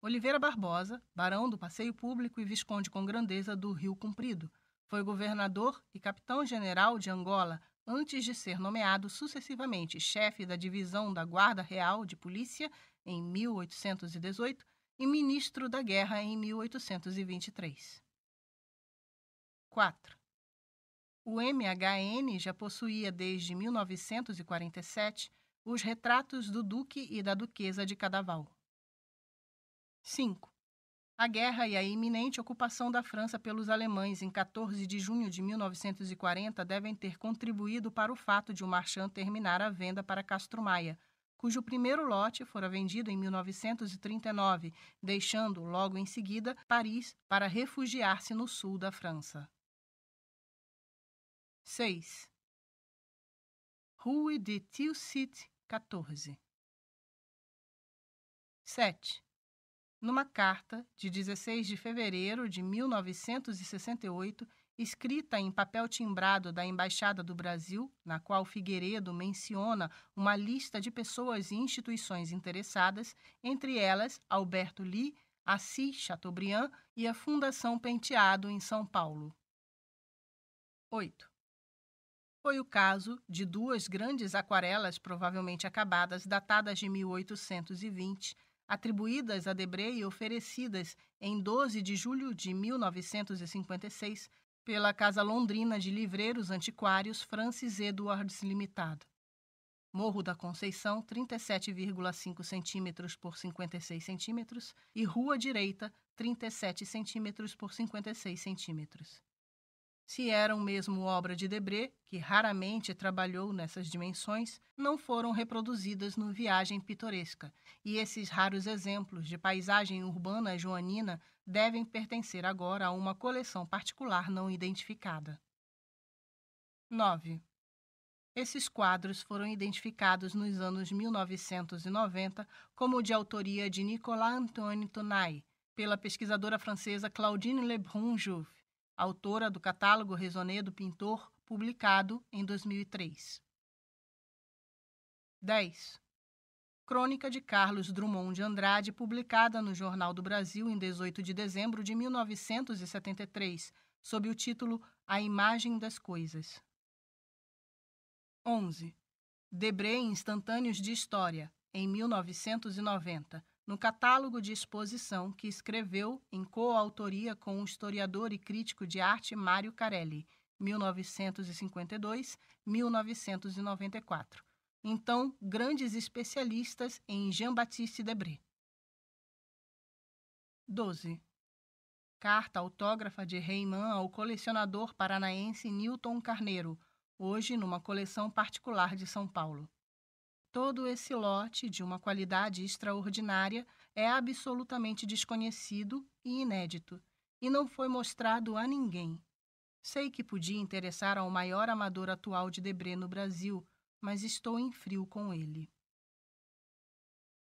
Oliveira Barbosa, barão do Passeio Público e visconde com grandeza do Rio Comprido, foi governador e capitão-general de Angola antes de ser nomeado sucessivamente chefe da divisão da Guarda Real de Polícia em 1818 e ministro da Guerra em 1823. 4. O MHN já possuía desde 1947 os retratos do Duque e da Duquesa de Cadaval. 5. A guerra e a iminente ocupação da França pelos alemães em 14 de junho de 1940 devem ter contribuído para o fato de o Marchand terminar a venda para Castro Maia, cujo primeiro lote fora vendido em 1939, deixando, logo em seguida, Paris para refugiar-se no sul da França. 6. Rue de Tilsit, 14. 7. Numa carta de 16 de fevereiro de 1968, escrita em papel timbrado da Embaixada do Brasil, na qual Figueiredo menciona uma lista de pessoas e instituições interessadas, entre elas Alberto Lee, Assis Chateaubriand e a Fundação Penteado, em São Paulo. 8. Foi o caso de duas grandes aquarelas provavelmente acabadas, datadas de 1820, atribuídas a Debré e oferecidas em 12 de julho de 1956 pela Casa Londrina de Livreiros Antiquários Francis Edwards Limitada. Morro da Conceição, 37,5 cm por 56 cm e Rua Direita, 37 cm por 56 cm. Se eram mesmo obra de Debré, que raramente trabalhou nessas dimensões, não foram reproduzidas no Viagem Pitoresca, e esses raros exemplos de paisagem urbana joanina devem pertencer agora a uma coleção particular não identificada. 9. Esses quadros foram identificados nos anos 1990 como de autoria de Nicolas-Antoine Tonaille, pela pesquisadora francesa Claudine Lebrun-Jouve, autora do catálogo Raisonné do pintor, publicado em 2003. 10. Crônica de Carlos Drummond de Andrade, publicada no Jornal do Brasil em 18 de dezembro de 1973, sob o título A Imagem das Coisas. 11. Debré Instantâneos de História, em 1990, no catálogo de exposição que escreveu em coautoria com o historiador e crítico de arte Mário Carelli, 1952-1994. Então, grandes especialistas em Jean-Baptiste Debré. 12. Carta autógrafa de Reimann ao colecionador paranaense Newton Carneiro, hoje numa coleção particular de São Paulo. Todo esse lote, de uma qualidade extraordinária, é absolutamente desconhecido e inédito, e não foi mostrado a ninguém. Sei que podia interessar ao maior amador atual de Debré no Brasil, mas estou em frio com ele.